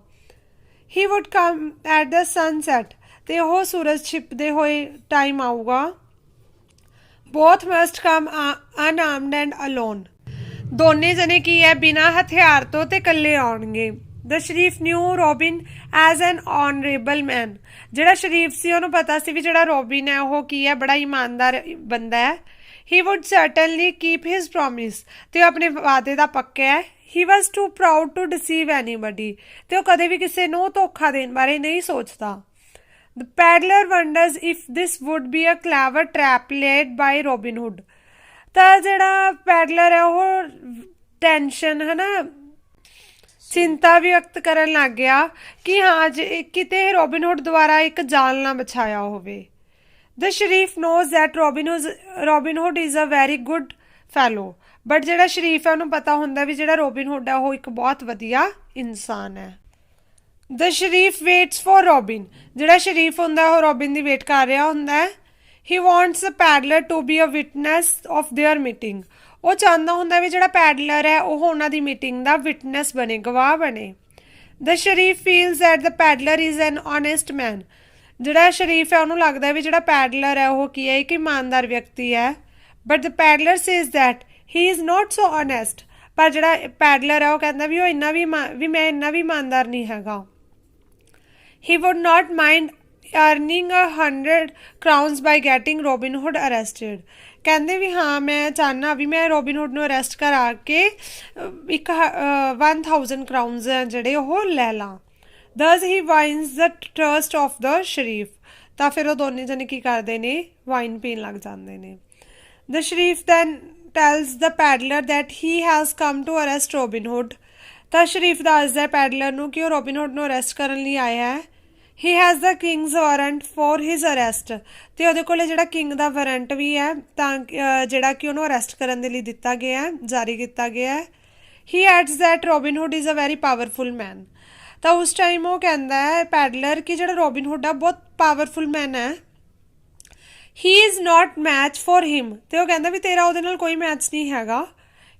He would come at the sunset. ਅਤੇ ਉਹ ਸੂਰਜ ਛਿਪਦੇ ਹੋਏ ਟਾਈਮ ਆਊਗਾ। Both must come unarmed and alone. ਦੋਨੇ ਜਣੇ ਕੀ ਹੈ ਬਿਨਾਂ ਹਥਿਆਰ ਤੋਂ ਅਤੇ ਇਕੱਲੇ ਆਉਣਗੇ। ਦ ਸ਼ਰੀਫ ਨਿਊ ਰੋਬਿਨ ਐਜ਼ ਐਨ ਔਨਰੇਬਲ ਮੈਨ। ਜਿਹੜਾ ਸ਼ਰੀਫ ਸੀ ਉਹਨੂੰ ਪਤਾ ਸੀ ਵੀ ਜਿਹੜਾ ਰੋਬਿਨ ਹੈ ਉਹ ਕੀ ਹੈ ਬੜਾ ਇਮਾਨਦਾਰ ਬੰਦਾ ਹੈ। He would certainly keep his promise. ਅਤੇ ਉਹ ਆਪਣੇ ਵਾਅਦੇ ਦਾ ਪੱਕਾ ਹੈ। He was too proud to deceive anybody. ਅਤੇ ਉਹ ਕਦੇ ਵੀ ਕਿਸੇ ਨੂੰ ਧੋਖਾ ਦੇਣ ਬਾਰੇ ਨਹੀਂ ਸੋਚਦਾ। The peddler wonders if this would be a clever trap laid by Robin Hood. ਤਾਂ ਜਿਹੜਾ ਪੈਡਲਰ ਹੈ ਉਹ ਟੈਨਸ਼ਨ ਹੈ ਨਾ ਚਿੰਤਾ ਵਿਅਕਤ ਕਰਨ ਲੱਗ ਗਿਆ ਕਿ ਹਾਂ ਜੇ ਕਿਤੇ ਰੋਬਿਨ ਹੁੱਡ ਦੁਆਰਾ ਇੱਕ ਜਾਲ ਨਾ ਵਿਛਾਇਆ ਹੋਵੇ। The sheriff knows that Robin Hood is a very good fellow. But ਜਿਹੜਾ ਸ਼ਰੀਫ ਹੈ ਉਹਨੂੰ ਪਤਾ ਹੁੰਦਾ ਵੀ ਜਿਹੜਾ ਰੋਬਿਨ ਹੁੱਡ ਹੈ ਉਹ ਇੱਕ ਬਹੁਤ ਵਧੀਆ ਇਨਸਾਨ ਹੈ। The Sharif waits for Robin. ਜਿਹੜਾ ਸ਼ਰੀਫ ਹੁੰਦਾ ਉਹ ਰੋਬਿਨ ਦੀ ਵੇਟ ਕਰ ਰਿਹਾ ਹੁੰਦਾ ਹੈ। He wants the pedlar to be a witness of their meeting. ਉਹ ਚਾਹੁੰਦਾ ਹੁੰਦਾ ਵੀ ਜਿਹੜਾ ਪੈਡਲਰ ਹੈ ਉਹ ਉਹਨਾਂ ਦੀ ਮੀਟਿੰਗ ਦਾ ਵਿਟਨੈਸ ਬਣੇ, ਗਵਾਹ ਬਣੇ। The sheriff feels that the peddler is an honest man. ਜਿਹੜਾ ਸ਼ਰੀਫ ਹੈ ਉਹਨੂੰ ਲੱਗਦਾ ਵੀ ਜਿਹੜਾ ਪੈਡਲਰ ਹੈ ਉਹ ਕੀ ਹੈ ਇੱਕ ਇਮਾਨਦਾਰ ਵਿਅਕਤੀ ਹੈ। But the peddler says that he is not so honest. ਪਰ ਜਿਹੜਾ ਪੈਡਲਰ ਹੈ ਉਹ ਕਹਿੰਦਾ ਵੀ ਉਹ ਇੰਨਾ ਵੀ ਮੈਂ ਇੰਨਾ ਵੀ ਇਮਾਨਦਾਰ ਨਹੀਂ ਹੈਗਾ। ਹੀ ਵੁੱਡ ਨਾਟ ਮਾਈਂਡ ਅਰਨਿੰਗ 100 crowns ਬਾਈ ਗੈਟਿੰਗ ਰੋਬਿਨ ਹੁੱਡ ਅਰੈਸਟਡ। ਕਹਿੰਦੇ ਵੀ ਹਾਂ ਮੈਂ ਚਾਹੁੰਦਾ ਵੀ ਮੈਂ ਰੋਬਿਨ ਹੁੱਡ ਨੂੰ ਅਰੈਸਟ ਕਰਾ ਕੇ 1000 crowns ਜਿਹੜੇ ਉਹ ਲੈ ਲਾਂ। Thus he wins the trust of the sheriff. ਤਾਂ ਫਿਰ ਉਹ ਦੋਨੇ ਜਣੇ ਕੀ ਕਰਦੇ ਨੇ ਵਾਈਨ ਪੀਣ ਲੱਗ ਜਾਂਦੇ ਨੇ। The sheriff then tells the peddler that he has come to arrest Robin Hood. ਤਾਂ ਸ਼ਰੀਫ ਦੱਸਦਾ ਪੈਡਲਰ ਨੂੰ ਕਿ ਉਹ ਰੋਬਿਨ ਹੁੱਡ ਨੂੰ ਅਰੈਸਟ ਕਰਨ ਲਈ ਆਇਆ ਹੈ। He has the Kings warrant for his arrest. ਅਤੇ ਉਹਦੇ ਕੋਲ ਜਿਹੜਾ ਕਿੰਗ ਦਾ ਵਾਰੰਟ ਵੀ ਹੈ ਤਾਂ ਜਿਹੜਾ ਕਿ ਉਹਨੂੰ ਅਰੈਸਟ ਕਰਨ ਦੇ ਲਈ ਦਿੱਤਾ ਗਿਆ ਹੈ, ਜਾਰੀ ਕੀਤਾ ਗਿਆ ਹੈ। He adds that Robin Hood is a very powerful man. ਤਾਂ ਉਸ ਟਾਈਮ ਉਹ ਕਹਿੰਦਾ ਹੈ ਪੈਡਲਰ ਕਿ ਜਿਹੜਾ ਰੋਬਿਨ ਹੁੱਡ ਆ ਬਹੁਤ ਪਾਵਰਫੁਲ ਮੈਨ ਹੈ। He is not match for ਹਿਮ। ਅਤੇ ਉਹ ਕਹਿੰਦਾ ਵੀ ਤੇਰਾ ਉਹਦੇ ਨਾਲ ਕੋਈ ਮੈਚ ਨਹੀਂ ਹੈਗਾ।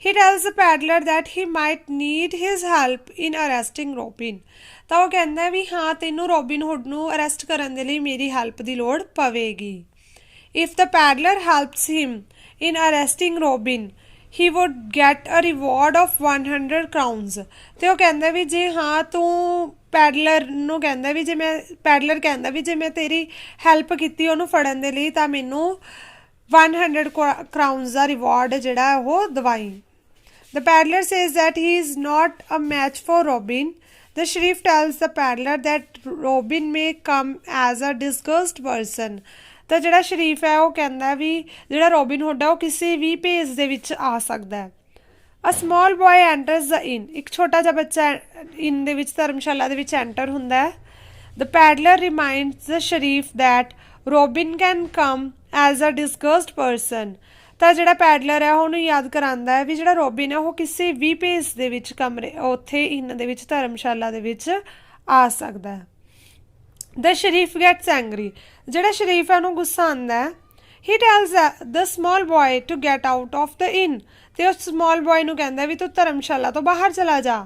He tells the peddler that he might need his help in arresting Robin. ਤਾਂ ਉਹ ਕਹਿੰਦਾ ਵੀ ਹਾਂ ਤੈਨੂੰ ਰੋਬਿਨ ਹੁੱਡ ਨੂੰ ਅਰੈਸਟ ਕਰਨ ਦੇ ਲਈ ਮੇਰੀ ਹੈਲਪ ਦੀ ਲੋੜ ਪਵੇਗੀ। If the peddler helps him in arresting Robin he would get a reward of 100 crowns। ਅਤੇ ਉਹ ਕਹਿੰਦਾ ਵੀ ਜੇ ਹਾਂ ਤੂੰ ਪੈਡਲਰ ਨੂੰ ਕਹਿੰਦਾ ਵੀ ਪੈਡਲਰ ਕਹਿੰਦਾ ਵੀ ਜੇ ਮੈਂ ਤੇਰੀ ਹੈਲਪ ਕੀਤੀ ਉਹਨੂੰ ਫੜਨ ਦੇ ਲਈ ਤਾਂ ਮੈਨੂੰ 100 crowns ਦਾ ਰਿਵਾਰਡ ਜਿਹੜਾ ਉਹ ਦਵਾਈ। The peddler says that he is not a match for Robin. The sheriff tells the peddler that Robin may come as a disguised person. ਤਾਂ ਜਿਹੜਾ ਸ਼ਰੀਫ ਹੈ ਉਹ ਕਹਿੰਦਾ ਵੀ ਜਿਹੜਾ ਰੋਬਿਨ ਹੁੱਡ ਹੈ ਉਹ ਕਿਸੇ ਵੀ ਭੇਸ ਦੇ ਵਿੱਚ ਆ ਸਕਦਾ ਹੈ। ਅ ਸਮੋਲ ਬॉय ਐਂਟਰਸ ਦ ਇਨ, ਇੱਕ ਛੋਟਾ ਜਿਹਾ ਬੱਚਾ ਇਨ ਦੇ ਵਿੱਚ ਧਰਮਸ਼ਾਲਾ ਦੇ ਵਿੱਚ ਐਂਟਰ ਹੁੰਦਾ ਹੈ। The peddler reminds the sheriff that Robin can come as a disguised person. ਤਾਂ ਜਿਹੜਾ ਪੈਡਲਰ ਹੈ ਉਹਨੂੰ ਯਾਦ ਕਰਾਉਂਦਾ ਹੈ ਵੀ ਜਿਹੜਾ ਰੋਬਿਨ ਹੈ ਉਹ ਕਿਸੇ ਵੀ ਭੇਸ ਦੇ ਵਿੱਚ ਕਮਰੇ ਉੱਥੇ ਇਨ ਦੇ ਵਿੱਚ ਧਰਮਸ਼ਾਲਾ ਦੇ ਵਿੱਚ ਆ ਸਕਦਾ ਹੈ। ਦ ਸ਼ਰੀਫ ਗੈਟਸ ਐਂਗਰੀ, ਜਿਹੜਾ ਸ਼ਰੀਫ ਹੈ ਉਹਨੂੰ ਗੁੱਸਾ ਆਉਂਦਾ ਹੈ। He tells the small boy to get out of the inn, ਤੇ ਉਸ ਸਮੋਲ ਬॉय ਨੂੰ ਕਹਿੰਦਾ ਵੀ ਤੂੰ ਧਰਮਸ਼ਾਲਾ ਤੋਂ ਬਾਹਰ ਚਲਾ ਜਾ।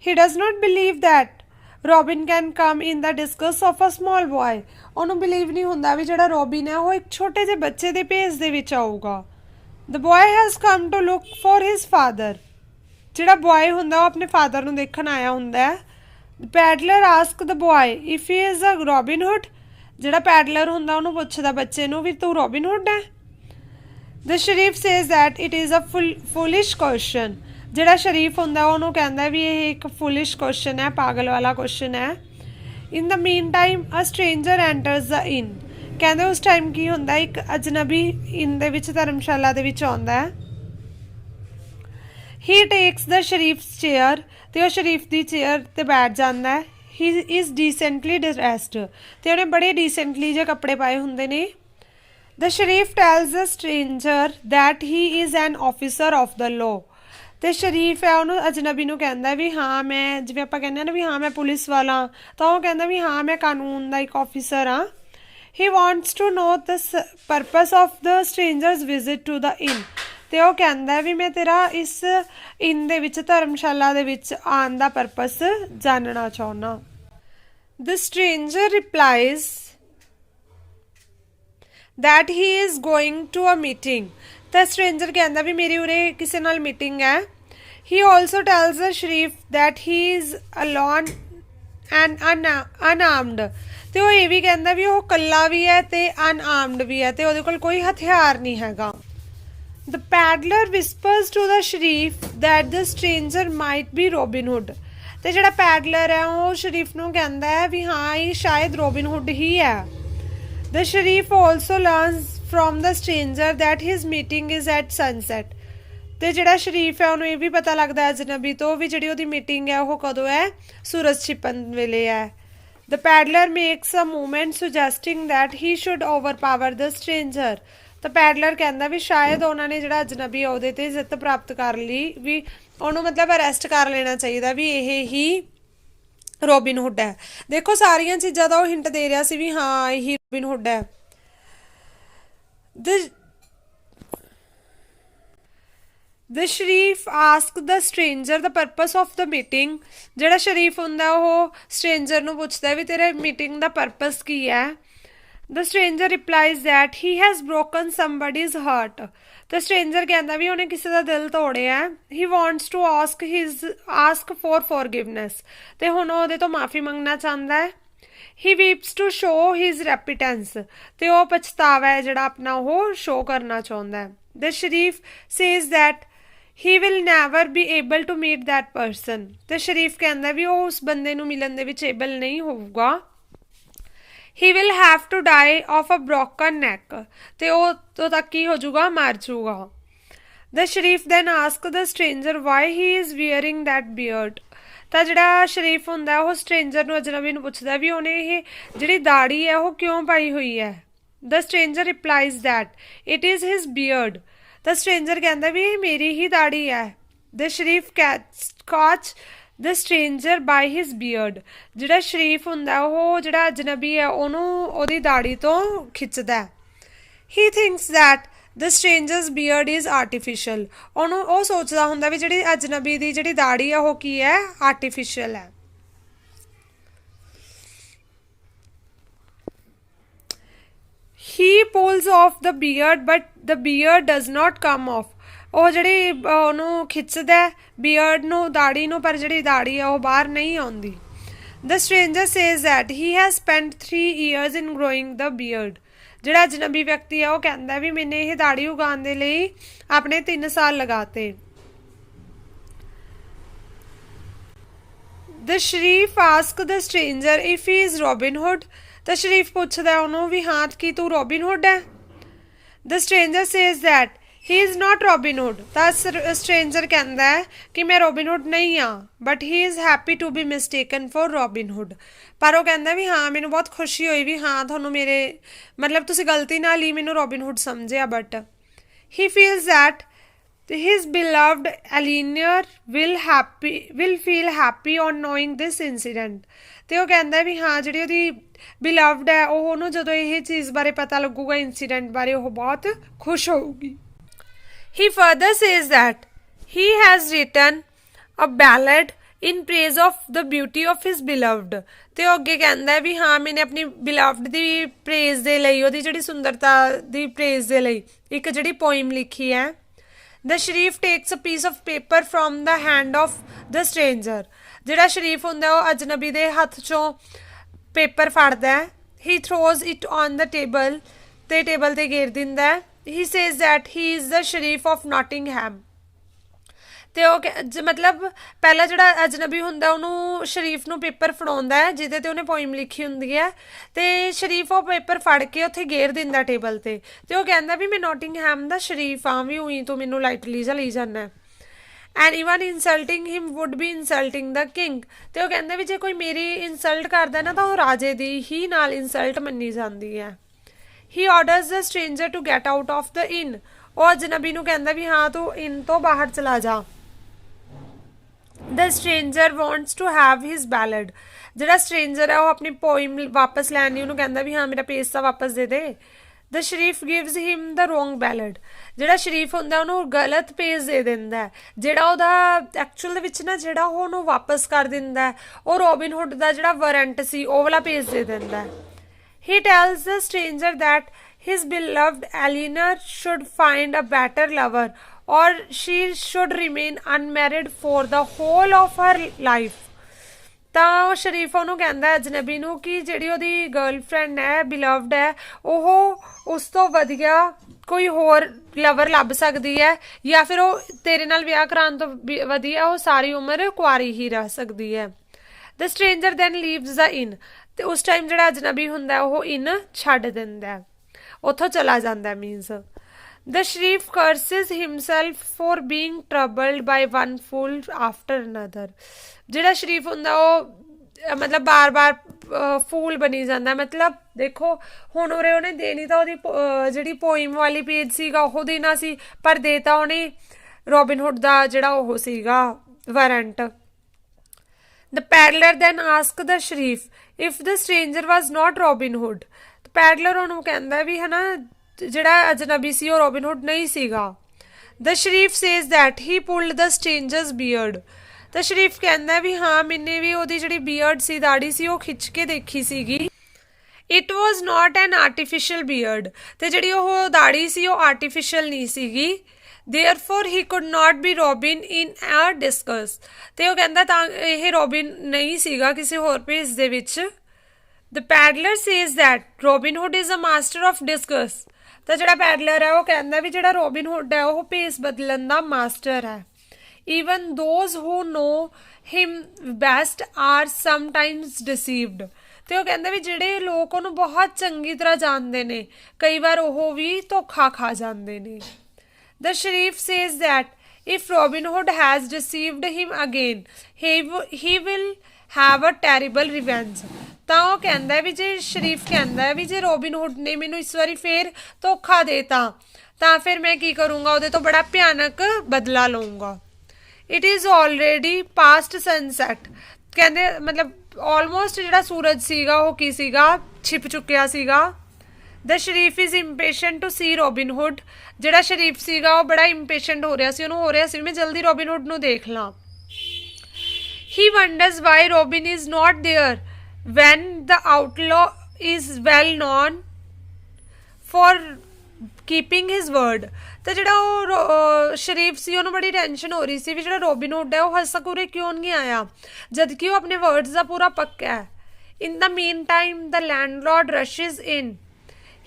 He does not believe that Robin can come in the disguise of a small boy, ਉਹਨੂੰ ਬਿਲੀਵ ਨਹੀਂ ਹੁੰਦਾ ਵੀ ਜਿਹੜਾ ਰੋਬਿਨ ਹੈ ਉਹ ਇੱਕ ਛੋਟੇ ਜਿਹੇ ਬੱਚੇ ਦੇ ਭੇਸ ਦੇ ਵਿੱਚ ਆਊਗਾ। The boy has come to look for his father, ਜਿਹੜਾ ਬॉय ਹੁੰਦਾ ਉਹ ਆਪਣੇ ਫਾਦਰ ਨੂੰ ਦੇਖਣ ਆਇਆ ਹੁੰਦਾ ਹੈ। Peddler ask the boy if he is a Robin Hood, ਜਿਹੜਾ ਪੈਡਲਰ ਹੁੰਦਾ ਉਹਨੂੰ ਪੁੱਛਦਾ ਬੱਚੇ ਨੂੰ ਵੀ ਤੂੰ ਰੋਬਿਨ ਹੁੱਡ ਹੈ। The sheriff says that it is a foolish question, ਜਿਹੜਾ ਸ਼ਰੀਫ ਹੁੰਦਾ ਉਹਨੂੰ ਕਹਿੰਦਾ ਵੀ ਇਹ ਇੱਕ ਫੁਲਿਸ਼ ਕੁਐਸਚਨ ਹੈ, ਪਾਗਲ ਵਾਲਾ ਕੁਐਸਚਨ ਹੈ। ਇਨ ਦ ਮੀਨ ਟਾਈਮ ਅ ਸਟ੍ਰੇਂਜਰ ਐਂਟਰਸ ਦ ਇਨ, ਕਹਿੰਦੇ ਉਸ ਟਾਈਮ ਕੀ ਹੁੰਦਾ ਇੱਕ ਅਜਨਬੀ ਇਨ ਦੇ ਵਿੱਚ ਧਰਮਸ਼ਾਲਾ ਦੇ ਵਿੱਚ ਆਉਂਦਾ ਹੈ। ਹੀ ਟੇਕਸ ਦ ਸ਼ਰੀਫਸ ਚੇਅਰ, ਤੇ ਉਹ ਸ਼ਰੀਫ ਦੀ ਚੇਅਰ 'ਤੇ ਬੈਠ ਜਾਂਦਾ ਹੈ। ਹੀ ਇਜ਼ ਡੀਸੈਂਟਲੀ ਡਰੈਸਡ, ਤੇ ਉਹਨੇ ਬੜੇ ਡੀਸੈਂਟਲੀ ਜਿਹੇ ਕੱਪੜੇ ਪਾਏ ਹੁੰਦੇ ਨੇ। The sheriff tells the stranger that he is an officer of the law, ਤੇ ਸ਼ਰੀਫ ਹੈ ਉਹਨੂੰ ਅਜਨਬੀ ਨੂੰ ਕਹਿੰਦਾ ਵੀ ਹਾਂ ਮੈਂ, ਜਿਵੇਂ ਆਪਾਂ ਕਹਿੰਦੇ ਹਾਂ ਨਾ ਵੀ ਹਾਂ ਮੈਂ ਪੁਲਿਸ ਵਾਲਾ, ਤਾਂ ਉਹ ਕਹਿੰਦਾ ਵੀ ਹਾਂ ਮੈਂ ਕਾਨੂੰਨ ਦਾ ਇੱਕ ਆਫਿਸਰ ਹਾਂ। He wants to know the purpose of the stranger's visit to the inn, ਤੇ ਉਹ ਕਹਿੰਦਾ ਵੀ ਮੈਂ ਤੇਰਾ ਇਸ ਇਨ ਦੇ ਵਿੱਚ ਧਰਮਸ਼ਾਲਾ ਦੇ ਵਿੱਚ ਆਉਣ ਦਾ ਪਰਪਸ ਜਾਣਨਾ ਚਾਹੁੰਦਾ। The stranger replies that he is going to a meeting, ਤਾਂ ਸਟ੍ਰੇਂਜਰ ਕਹਿੰਦਾ ਵੀ ਮੇਰੀ ਉਰੇ ਕਿਸੇ ਨਾਲ ਮੀਟਿੰਗ ਹੈ। He also tells the sheriff that he is alone and unarmed, ਤੇ ਉਹ ਇਹ ਵੀ ਕਹਿੰਦਾ ਵੀ ਉਹ ਇਕੱਲਾ ਵੀ ਹੈ ਤੇ ਅਨਆਰਮਡ ਵੀ ਹੈ, ਤੇ ਉਹਦੇ ਕੋਲ ਕੋਈ ਹਥਿਆਰ ਨਹੀਂ ਹੈਗਾ। The peddler whispers to the sheriff that the stranger might be Robin Hood, ਤੇ ਜਿਹੜਾ ਪੈਡਲਰ ਹੈ ਉਹ ਸ਼ਰੀਫ ਨੂੰ ਕਹਿੰਦਾ ਹੈ ਵੀ ਹਾਂ ਇਹ ਸ਼ਾਇਦ ਰੋਬਿਨ ਹੁੱਡ ਹੀ ਹੈ। The sheriff also learns from the stranger that his meeting is at sunset, ਤੇ ਜਿਹੜਾ ਸ਼ਰੀਫ ਹੈ ਉਹਨੂੰ ਇਹ ਵੀ ਪਤਾ ਲੱਗਦਾ ਅਜਨਬੀ ਤੋਂ ਵੀ ਜਿਹੜੀ ਉਹਦੀ ਮੀਟਿੰਗ ਹੈ ਉਹ ਕਦੋਂ ਹੈ, ਸੂਰਜ ਛਿਪਣ ਵੇਲੇ ਹੈ। The peddler makes a movement suggesting that he should overpower the stranger, ਤਾਂ ਪੈਡਲਰ ਕਹਿੰਦਾ ਵੀ ਸ਼ਾਇਦ ਉਹਨਾਂ ਨੇ ਜਿਹੜਾ ਅਜਨਬੀ ਆ ਉਹਦੇ 'ਤੇ ਜਿੱਤ ਪ੍ਰਾਪਤ ਕਰ ਲਈ, ਵੀ ਉਹਨੂੰ ਮਤਲਬ ਅਰੈਸਟ ਕਰ ਲੈਣਾ ਚਾਹੀਦਾ ਵੀ ਇਹ ਹੀ ਰੋਬਿਨ ਹੁੱਡ ਹੈ। ਦੇਖੋ ਸਾਰੀਆਂ ਚੀਜ਼ਾਂ ਦਾ ਉਹ ਹਿੰਟ ਦੇ ਰਿਹਾ ਸੀ ਵੀ ਹਾਂ ਇਹੀ ਰੋਬਿਨ ਹੁੱਡ ਹੈ। The sheriff ask the stranger the purpose of the meeting, ਜਿਹੜਾ ਸ਼ਰੀਫ ਹੁੰਦਾ ਉਹ ਸਟ੍ਰੇਂਜਰ ਨੂੰ ਪੁੱਛਦਾ ਵੀ ਤੇਰੇ ਮੀਟਿੰਗ ਦਾ ਪਰਪਸ ਕੀ ਹੈ। The stranger replies that he has broken somebody's heart, the stranger ਕਹਿੰਦਾ ਵੀ ਉਹਨੇ ਕਿਸੇ ਦਾ ਦਿਲ ਤੋੜਿਆ। He wants to ask for forgiveness, ਤੇ ਹੁਣ ਉਹਦੇ ਤੋਂ ਮਾਫੀ ਮੰਗਣਾ ਚਾਹੁੰਦਾ ਹੈ। He weeps to show his repentance, ਤੇ ਉਹ ਪਛਤਾਵਾ ਹੈ ਜਿਹੜਾ ਆਪਣਾ ਉਹ ਸ਼ੋਅ ਕਰਨਾ ਚਾਹੁੰਦਾ ਹੈ। The sheriff says that he will never be able to meet that person, ਤੇ ਸ਼ਰੀਫ ਕਹਿੰਦਾ ਵੀ ਉਹ ਉਸ ਬੰਦੇ ਨੂੰ ਮਿਲਣ ਦੇ ਵਿੱਚ ਏਬਲ ਨਹੀਂ ਹੋਊਗਾ। He will have to die of a broken neck, ਤੇ ਉਹ ਤੋਂ ਤੱਕ ਕੀ ਹੋ ਜਾਊਗਾ, ਮਰ ਜਾਊਗਾ। The sheriff then asks the stranger why he is wearing that beard, ਤਾਂ ਜਿਹੜਾ ਸ਼ਰੀਫ ਹੁੰਦਾ ਉਹ ਸਟ੍ਰੇਂਜਰ ਨੂੰ ਅਜਨਬੀ ਨੂੰ ਪੁੱਛਦਾ ਵੀ ਉਹਨੇ ਇਹ ਜਿਹੜੀ ਦਾੜੀ ਹੈ ਉਹ ਕਿਉਂ ਪਾਈ ਹੋਈ ਹੈ। The stranger replies that it is his beard, ਤਾਂ ਸਟ੍ਰੇਂਜਰ ਕਹਿੰਦਾ ਵੀ ਇਹ ਮੇਰੀ ਹੀ ਦਾੜੀ ਹੈ। The sheriff catch the stranger by his beard, ਜਿਹੜਾ ਸ਼ਰੀਫ ਹੁੰਦਾ ਉਹ ਜਿਹੜਾ ਅਜਨਬੀ ਹੈ ਉਹਨੂੰ ਉਹਦੀ ਦਾੜੀ ਤੋਂ ਖਿੱਚਦਾ। He thinks that the stranger's beard is artificial, ਉਹਨੂੰ ਉਹ ਸੋਚਦਾ ਹੁੰਦਾ ਵੀ ਜਿਹੜੀ ਅਜਨਬੀ ਦੀ ਜਿਹੜੀ ਦਾੜੀ ਹੈ ਉਹ ਕੀ ਹੈ, ਆਰਟੀਫਿਸ਼ੀਅਲ ਹੈ। He pulls off the beard but the beard does not come off, ਉਹ ਜਿਹੜੀ ਉਹਨੂੰ ਖਿੱਚਦਾ ਬੀਅਰਡ ਨੂੰ, ਦਾੜੀ ਨੂੰ, ਪਰ ਜਿਹੜੀ ਦਾੜੀ ਆ ਉਹ ਬਾਹਰ ਨਹੀਂ ਆਉਂਦੀ। The stranger says that he has spent 3 years in growing the beard, ਜਿਹੜਾ ਅਜਨਬੀ ਵਿਅਕਤੀ ਆ ਉਹ ਕਹਿੰਦਾ ਵੀ ਮੈਨੇ ਇਹ ਦਾੜੀ ਉਗਾਉਣ ਦੇ ਲਈ ਆਪਣੇ 3 ਸਾਲ ਲਗਾਤੇ। The Sharif asked the stranger if he is Robin Hood. ਤਾਂ ਸ਼ਰੀਫ ਪੁੱਛਦਾ ਉਹਨੂੰ ਵੀ ਹਾਂ ਕੀ ਤੂੰ ਰੋਬਿਨ ਹੁੱਡ ਹੈ? The stranger says that he is not Robin Hood. ਤਾਂ stranger ਕਹਿੰਦਾ ਹੈ ਕਿ ਮੈਂ ਰੋਬਿਨ ਹੁੱਡ ਨਹੀਂ ਹਾਂ, but he is happy to be mistaken for Robin Hood. ਪਰ ਉਹ ਕਹਿੰਦਾ ਵੀ ਹਾਂ ਮੈਨੂੰ ਬਹੁਤ ਖੁਸ਼ੀ ਹੋਈ ਵੀ ਹਾਂ ਤੁਹਾਨੂੰ ਮੇਰੇ ਮਤਲਬ ਤੁਸੀਂ ਗਲਤੀ ਨਾਲ ਹੀ ਮੈਨੂੰ ਰੋਬਿਨ ਹੁੱਡ ਸਮਝਿਆ, but he feels that his beloved Eleanor will feel happy on knowing this incident. ਤੇ ਉਹ ਕਹਿੰਦਾ ਵੀ ਹਾਂ ਜਿਹੜੀ ਉਹਦੀ ਬਿਲਵਡ ਹੈ ਉਹ ਉਹਨੂੰ ਜਦੋਂ ਇਹ ਚੀਜ਼ ਬਾਰੇ ਪਤਾ ਲੱਗੂਗਾ ਇੰਸੀਡੈਂਟ ਬਾਰੇ ਉਹ ਬਹੁਤ ਖੁਸ਼ ਹੋਊਗੀ. He further says that he has written a ballad in praise of the beauty of his beloved. ਤੇ ਉਹ ਅੱਗੇ ਕਹਿੰਦਾ ਵੀ ਹਾਂ ਮੈਨੇ ਆਪਣੀ ਬਿਲਵਡ ਦੀ ਪ੍ਰੇਜ਼ ਦੇ ਲਈ ਉਹਦੀ ਜਿਹੜੀ ਸੁੰਦਰਤਾ ਦੀ ਪ੍ਰੇਜ਼ ਦੇ ਲਈ ਇੱਕ ਜਿਹੜੀ ਪੋਇਮ ਲਿਖੀ ਹੈ. The Sharif takes a piece of paper from the hand of the stranger. ਜਿਹੜਾ ਸ਼ਰੀਫ ਹੁੰਦਾ ਉਹ ਅਜਨਬੀ ਦੇ ਹੱਥ ਚੋਂ ਪੇਪਰ ਫੜਦਾ ਹੈ. He throws it on the table ਤੇ ਟੇਬਲ ਤੇ ਗੇਰ ਦਿੰਦਾ ਹੈ. He says that he is the Sharif of Nottingham. ਤੇ ਉਹ ਮਤਲਬ ਪਹਿਲਾਂ ਜਿਹੜਾ ਅਜਨਬੀ ਹੁੰਦਾ ਉਹਨੂੰ ਸ਼ਰੀਫ ਨੂੰ ਪੇਪਰ ਫੜਾਉਂਦਾ ਹੈ ਜਿਹਦੇ ਤੇ ਉਹਨੇ ਪੋਇਮ ਲਿਖੀ ਹੁੰਦੀ ਹੈ ਤੇ ਸ਼ਰੀਫ ਉਹ ਪੇਪਰ ਫੜ ਕੇ ਉੱਥੇ ਗੇਰ ਦਿੰਦਾ ਟੇਬਲ ਤੇ ਉਹ ਕਹਿੰਦਾ ਵੀ ਮੈਂ ਨੋਟਿੰਗਹੈਮ ਦਾ ਸ਼ਰੀਫ ਹਾਂ ਵੀ ਉਹੀ ਤੂੰ ਮੈਨੂੰ ਲਾਈਟਲੀ ਜਿਹਾ ਲਈ ਜਾਂਦਾ. And even insulting him would be insulting the king. ਤੇ ਉਹ ਕਹਿੰਦਾ ਵੀ ਜੇ ਕੋਈ ਮੇਰੀ ਇਨਸਲਟ ਕਰਦਾ ਨਾ ਤਾਂ ਉਹ ਰਾਜੇ ਦੀ ਹੀ ਨਾਲ ਇਨਸਲਟ ਮੰਨੀ ਜਾਂਦੀ ਹੈ. He orders the stranger to get out of the inn. ਉਹ ਅਜਨਬੀ ਨੂੰ ਕਹਿੰਦਾ ਵੀ ਹਾਂ ਤੂੰ ਇਨ ਤੋਂ ਬਾਹਰ ਚਲਾ ਜਾ. The stranger wants to have his ballad. ਜਿਹੜਾ ਸਟ੍ਰੇਂਜਰ ਹੈ ਉਹ ਆਪਣੀ ਪੋਇਮ ਵਾਪਸ ਲੈਣ ਲਈ ਉਹਨੂੰ ਕਹਿੰਦਾ ਵੀ ਹਾਂ ਮੇਰਾ ਪੇਜ ਤਾਂ ਵਾਪਸ ਦੇ ਦੇ. The Sharif gives him the wrong ballad. ਜਿਹੜਾ ਸ਼ਰੀਫ ਹੁੰਦਾ ਉਹਨੂੰ ਗਲਤ ਪੇਜ ਦੇ ਦਿੰਦਾ ਜਿਹੜਾ ਉਹਦਾ ਐਕਚੁਅਲ ਦੇ ਵਿੱਚ ਨਾ ਜਿਹੜਾ ਉਹ ਉਹਨੂੰ ਵਾਪਸ ਕਰ ਦਿੰਦਾ ਉਹ ਰੋਬਿਨ ਹੁੱਡ ਦਾ ਜਿਹੜਾ ਵਾਰੰਟ ਸੀ ਉਹ ਵਾਲਾ ਪੇਜ ਦੇ ਦਿੰਦਾ. He tells the stranger that his beloved Eleanor should find a better lover or she should remain unmarried for the whole of her life. ਤਾਂ ਉਹ ਸ਼ਰੀਫ ਉਹਨੂੰ ਕਹਿੰਦਾ ਅਜਨਬੀ ਨੂੰ ਕਿ ਜਿਹੜੀ ਉਹਦੀ ਗਰਲਫ੍ਰੈਂਡ ਹੈ ਬਿਲਵਡ ਹੈ ਉਹ ਉਸ ਤੋਂ ਵਧੀਆ ਕੋਈ ਹੋਰ ਲਵਰ ਲੱਭ ਸਕਦੀ ਹੈ ਜਾਂ ਫਿਰ ਉਹ ਤੇਰੇ ਨਾਲ ਵਿਆਹ ਕਰਾਉਣ ਤੋਂ ਵਧੀਆ ਉਹ ਸਾਰੀ ਉਮਰ ਕੁਆਰੀ ਹੀ ਰਹਿ ਸਕਦੀ ਹੈ. The stranger then leaves the inn. ਤੇ ਉਸ ਟਾਈਮ ਜਿਹੜਾ ਅਜਨਬੀ ਹੁੰਦਾ ਉਹ ਇਨ ਛੱਡ ਦਿੰਦਾ ਉੱਥੋਂ ਚਲਾ ਜਾਂਦਾ means. The Sharif curses himself for being troubled by one fool after another. ਜਿਹੜਾ ਸ਼ਰੀਫ ਹੁੰਦਾ ਉਹ ਮਤਲਬ ਬਾਰ-ਬਾਰ ਫੂਲ ਬਣੀ ਜਾਂਦਾ. ਮਤਲਬ ਦੇਖੋ ਹੁਣ ਉਰੇ ਉਹਨੇ ਦੇਣੀ ਤਾਂ ਉਹਦੀ ਜਿਹੜੀ ਪੋਇਮ ਵਾਲੀ ਪੇਜ ਸੀਗਾ ਉਹ ਦੇਣਾ ਸੀ ਪਰ ਦੇਤਾ ਉਹਨੇ ਰੋਬਿਨ ਹੁੱਡ ਦਾ ਜਿਹੜਾ ਉਹ ਸੀਗਾ warrant. The peddler then asked the Sharif if the stranger was not Robin Hood. Peddler ਉਹਨੂੰ ਕਹਿੰਦਾ ਵੀ ਹਨਾ ਜਿਹੜਾ ਅਜਨਬੀ ਸੀ ਉਹ ਰੋਬਿਨ ਹੁੱਡ ਨਹੀਂ ਸੀਗਾ. The Sharif says that he pulled the stranger's beard. ਤਾਂ ਸ਼ਰੀਫ ਕਹਿੰਦਾ ਵੀ ਹਾਂ ਮੈਨੇ ਵੀ ਉਹਦੀ ਜਿਹੜੀ ਬੀਅਰਡ ਸੀ ਦਾੜੀ ਸੀ ਉਹ ਖਿੱਚ ਕੇ ਦੇਖੀ ਸੀਗੀ. It was not N artificial beard. ਤੇ ਜਿਹੜੀ ਉਹ ਦਾੜੀ ਸੀ ਉਹ ਆਰਟੀਫਿਸ਼ੀਅਲ ਨਹੀਂ ਸੀਗੀ. Therefore he could not be Robin in a disguise. ਤੇ ਉਹ ਕਹਿੰਦਾ ਤਾਂ ਇਹ ਰੋਬਿਨ ਨਹੀਂ ਸੀਗਾ ਕਿਸੇ ਹੋਰ ਭੇਸ ਦੇ ਵਿੱਚ. The peddler says that Robin Hood is a master of disguise. ਤਾਂ ਜਿਹੜਾ ਪੈਡਲਰ ਹੈ ਉਹ ਕਹਿੰਦਾ ਵੀ ਜਿਹੜਾ ਰੋਬਿਨ ਹੁੱਡ ਹੈ ਉਹ ਭੇਸ ਬਦਲਣ ਦਾ ਮਾਸਟਰ ਹੈ. Even those who know him best are sometimes deceived. ਤੇ ਉਹ ਕਹਿੰਦਾ ਵੀ ਜਿਹੜੇ ਲੋਕ ਉਹਨੂੰ ਬਹੁਤ ਚੰਗੀ ਤਰ੍ਹਾਂ ਜਾਣਦੇ ਨੇ ਕਈ ਵਾਰ ਉਹ ਵੀ ਧੋਖਾ ਖਾ ਜਾਂਦੇ ਨੇ. The Sharif says that if Robin Hood has deceived him again, he will have a terrible revenge. ਤਾਂ ਉਹ ਕਹਿੰਦਾ ਵੀ ਜੇ ਸ਼ਰੀਫ ਕਹਿੰਦਾ ਵੀ ਜੇ ਰੋਬਿਨ ਹੁੱਡ ਨੇ ਮੈਨੂੰ ਇਸ ਵਾਰੀ ਫੇਰ ਧੋਖਾ ਦੇਤਾ ਤਾਂ ਫਿਰ ਮੈਂ ਕੀ ਕਰੂੰਗਾ ਉਹਦੇ ਤੋਂ ਬੜਾ ਭਿਆਨਕ ਬਦਲਾ ਲਊਂਗਾ. It is already past sunset. ਕਹਿੰਦੇ ਮਤਲਬ ਆਲਮੋਸਟ ਜਿਹੜਾ ਸੂਰਜ ਸੀਗਾ ਉਹ ਕੀ ਸੀਗਾ ਛਿਪ ਚੁੱਕਿਆ ਸੀਗਾ. The Sharif is impatient to see Robin Hood. ਜਿਹੜਾ ਸ਼ਰੀਫ ਸੀਗਾ ਉਹ ਬੜਾ ਇੰਪੇਸ਼ੈਂਟ ਹੋ ਰਿਹਾ ਸੀ ਉਹਨੂੰ ਹੋ ਰਿਹਾ ਸੀ ਮੈਂ ਜਲਦੀ ਰੋਬਿਨ ਹੁੱਡ ਨੂੰ ਦੇਖ ਲਾਂ. He wonders why Robin is not there when the outlaw is well known for keeping his word. ਤਾਂ ਜਿਹੜਾ ਉਹ ਸ਼ਰੀਫ ਸੀ ਉਹਨੂੰ ਬੜੀ ਟੈਨਸ਼ਨ ਹੋ ਰਹੀ ਸੀ ਵੀ ਜਿਹੜਾ ਰੋਬਿਨ ਹੁੱਡ ਹੈ ਉਹ ਹਜੇ ਤੱਕ ਉਰੇ ਕਿਉਂ ਨਹੀਂ ਆਇਆ ਜਦ ਕਿ ਉਹ ਆਪਣੇ ਵਰਡਸ ਦਾ ਪੂਰਾ ਪੱਕਾ ਹੈ. In the meantime the landlord rushes in.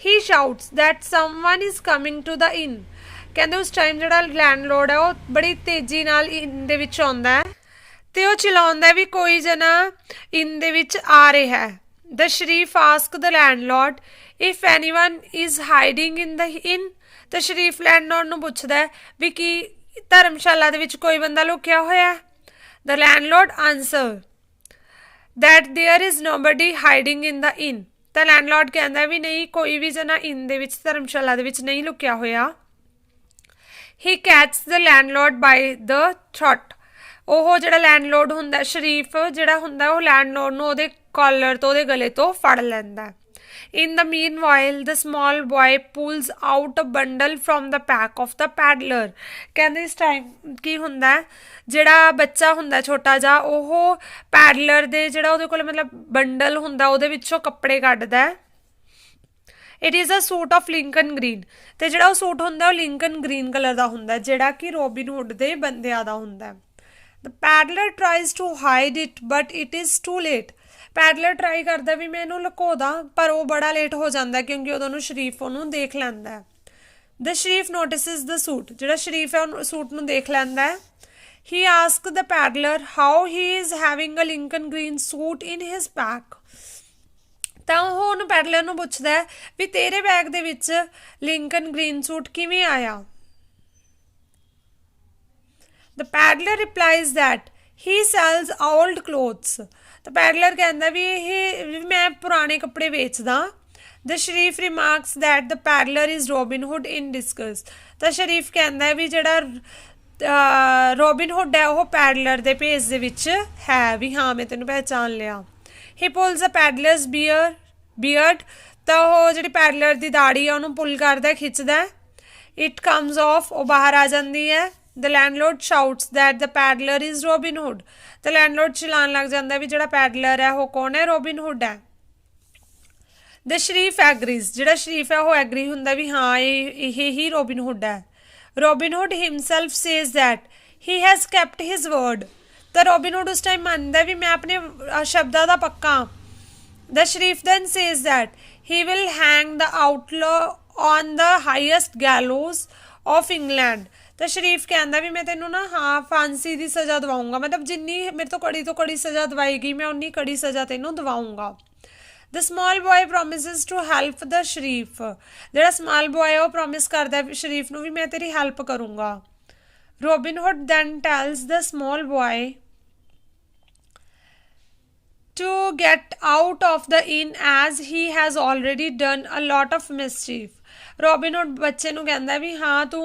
He shouts that someone is coming to the inn. ਕਹਿੰਦੇ ਉਸ ਟਾਈਮ ਜਿਹੜਾ ਲੈਂਡਲੋਰਡ ਹੈ ਉਹ ਬੜੀ ਤੇਜ਼ੀ ਨਾਲ ਇਨ ਦੇ ਵਿੱਚ ਆਉਂਦਾ ਹੈ ਤੇ ਉਹ ਚਲਾਉਂਦਾ ਵੀ ਕੋਈ ਜਣਾ ਇਨ ਦੇ ਵਿੱਚ ਆ ਰਿਹਾ ਹੈ। The sheriff ask the landlord if anyone is hiding in the inn. ਤੇ ਸ਼ਰੀਫ ਲੈਂਡਲॉर्ड ਨੂੰ ਪੁੱਛਦਾ ਹੈ ਵੀ ਕੀ ਧਰਮਸ਼ਾਲਾ ਦੇ ਵਿੱਚ ਕੋਈ ਬੰਦਾ ਲੁਕਿਆ ਹੋਇਆ ਹੈ। ਦ ਲੈਂਡਲॉर्ड answer that there is nobody hiding in the inn। ਤਾਂ ਲੈਂਡਲॉर्ड ਕਹਿੰਦਾ ਵੀ ਨਹੀਂ, ਕੋਈ ਵੀ ਜਣਾ ਇਨ ਦੇ ਵਿੱਚ ਧਰਮਸ਼ਾਲਾ ਦੇ ਵਿੱਚ ਨਹੀਂ ਲੁਕਿਆ ਹੋਇਆ। he catches the landlord by the throat। ਉਹ ਜਿਹੜਾ ਲੈਂਡਲॉर्ड ਹੁੰਦਾ, ਸ਼ਰੀਫ ਜਿਹੜਾ ਹੁੰਦਾ, ਉਹ ਲੈਂਡਲॉर्ड ਨੂੰ ਉਹਦੇ ਕਾਲਰ ਤੋਂ, ਉਹਦੇ ਗਲੇ ਤੋਂ ਫੜ ਲੈਂਦਾ। In the meanwhile the small boy pulls out a bundle from the pack of the paddler। ਕਹਿੰਦੇ ਇਸ ਟਾਈਮ ਕੀ ਹੁੰਦਾ, ਜਿਹੜਾ ਬੱਚਾ ਹੁੰਦਾ ਛੋਟਾ ਜਿਹਾ, ਉਹ ਪੈਡਲਰ ਦੇ ਜਿਹੜਾ ਉਹਦੇ ਕੋਲ ਮਤਲਬ ਬੰਡਲ ਹੁੰਦਾ ਉਹਦੇ ਵਿੱਚੋਂ ਕੱਪੜੇ ਕੱਢਦਾ। It is a suit of Lincoln green. ਤੇ ਜਿਹੜਾ ਉਹ ਸੂਟ ਹੁੰਦਾ ਉਹ ਲਿੰਕਨ ਗ੍ਰੀਨ ਕਲਰ ਦਾ ਹੁੰਦਾ, ਜਿਹੜਾ ਕਿ ਰੋਬਿਨ ਹੁੱਡ ਦੇ ਬੰਦਿਆਂ ਦਾ ਹੁੰਦਾ। The paddler tries to hide it but it is too late। Peddler try ਕਰਦਾ ਵੀ ਮੈਂ ਇਹਨੂੰ ਲੁਕੋਦਾ, ਪਰ ਉਹ ਬੜਾ ਲੇਟ ਹੋ ਜਾਂਦਾ ਕਿਉਂਕਿ ਉਦੋਂ ਨੂੰ ਸ਼ਰੀਫ ਉਹਨੂੰ ਦੇਖ ਲੈਂਦਾ। The sheriff notices the suit. ਜਿਹੜਾ ਸ਼ਰੀਫ ਹੈ ਉਹ ਸੂਟ ਨੂੰ ਦੇਖ ਲੈਂਦਾ। He ask the peddler how he is having a Lincoln green suit in his pack. ਤਾਂ ਉਹ ਉਹਨੂੰ ਪੈਡਲਰ ਨੂੰ ਪੁੱਛਦਾ ਵੀ ਤੇਰੇ ਬੈਗ ਦੇ ਵਿੱਚ ਲਿੰਕਨ ਗ੍ਰੀਨ ਸੂਟ ਕਿਵੇਂ ਆਇਆ। The peddler replies that he sells old clothes. ਤਾਂ ਪੈਡਲਰ ਕਹਿੰਦਾ ਵੀ ਇਹ ਮੈਂ ਪੁਰਾਣੇ ਕੱਪੜੇ ਵੇਚਦਾ। The sheriff remarks that the peddler is Robin Hood in disguise. ਤਾਂ ਸ਼ਰੀਫ ਕਹਿੰਦਾ ਵੀ ਜਿਹੜਾ ਰੋਬਿਨ ਹੁੱਡ ਹੈ ਉਹ ਪੈਡਲਰ ਦੇ ਭੇਸ ਦੇ ਵਿੱਚ ਹੈ, ਵੀ ਹਾਂ ਮੈਂ ਤੈਨੂੰ ਪਹਿਚਾਣ ਲਿਆ। ਹੀ ਪੁਲਸ ਅ ਪੈਡਲਰਸ ਬੀਅਰਡ। ਤਾਂ ਉਹ ਜਿਹੜੀ ਪੈਡਲਰ ਦੀ ਦਾੜੀ ਆ ਉਹਨੂੰ ਪੁੱਲ ਕਰਦਾ, ਖਿੱਚਦਾ। ਇਟ ਕਮਸ ਆਫ, ਉਹ ਬਾਹਰ ਆ ਜਾਂਦੀ ਹੈ। The landlord shouts that the peddler is Robin Hood। ਤਾਂ ਲੈਂਡਲॉर्ड ਚਲਾਉਣ ਲੱਗ ਜਾਂਦਾ ਵੀ ਜਿਹੜਾ ਪੈਡਲਰ ਹੈ ਉਹ ਕੌਣ ਹੈ, ਰੋਬਿਨ ਹੁੱਡ ਹੈ। ਦ ਸ਼ਰੀਫ ਐਗਰੀਜ਼। ਜਿਹੜਾ ਸ਼ਰੀਫ ਹੈ ਉਹ ਐਗਰੀ ਹੁੰਦਾ ਵੀ ਹਾਂ ਇਹ ਹੀ ਰੋਬਿਨ ਹੁੱਡ ਹੈ। Robin Hood himself says that he has kept his word. ਤਾਂ ਰੋਬਿਨ ਹੁੱਡ ਉਸ ਟਾਈਮ ਮੰਨਦਾ ਵੀ ਮੈਂ ਆਪਣੇ ਸ਼ਬਦਾਂ ਦਾ ਪੱਕਾ। The sheriff then says that he will hang the outlaw on the highest gallows of England. ਤਾਂ ਸ਼ਰੀਫ ਕਹਿੰਦਾ ਵੀ ਮੈਂ ਤੈਨੂੰ ਨਾ ਫਾਂਸੀ ਦੀ ਸਜ਼ਾ ਦਵਾਊਂਗਾ, ਮਤਲਬ ਜਿੰਨੀ ਮੇਰੇ ਤੋਂ ਕੜੀ ਸਜ਼ਾ ਦਵਾਈ ਗਈ ਮੈਂ ਉਨੀ ਕੜੀ ਸਜ਼ਾ ਤੈਨੂੰ ਦਵਾਊਂਗਾ। ਦ ਸਮਾਲ ਬॉय ਪ੍ਰੋਮਿਸਿਸ ਟੂ ਹੈਲਪ ਦ ਸ਼ਰੀਫ। ਜਿਹੜਾ ਸਮਾਲ ਬॉय ਉਹ ਪ੍ਰੋਮਿਸ ਕਰਦਾ ਸ਼ਰੀਫ ਨੂੰ ਵੀ ਮੈਂ ਤੇਰੀ ਹੈਲਪ ਕਰੂੰਗਾ। Robin Hood then tells the small boy to get out of the inn as he has already done a lot of mischief। Robin hood ਬੱਚੇ ਨੂੰ ਕਹਿੰਦਾ ਵੀ ਹਾਂ ਤੂੰ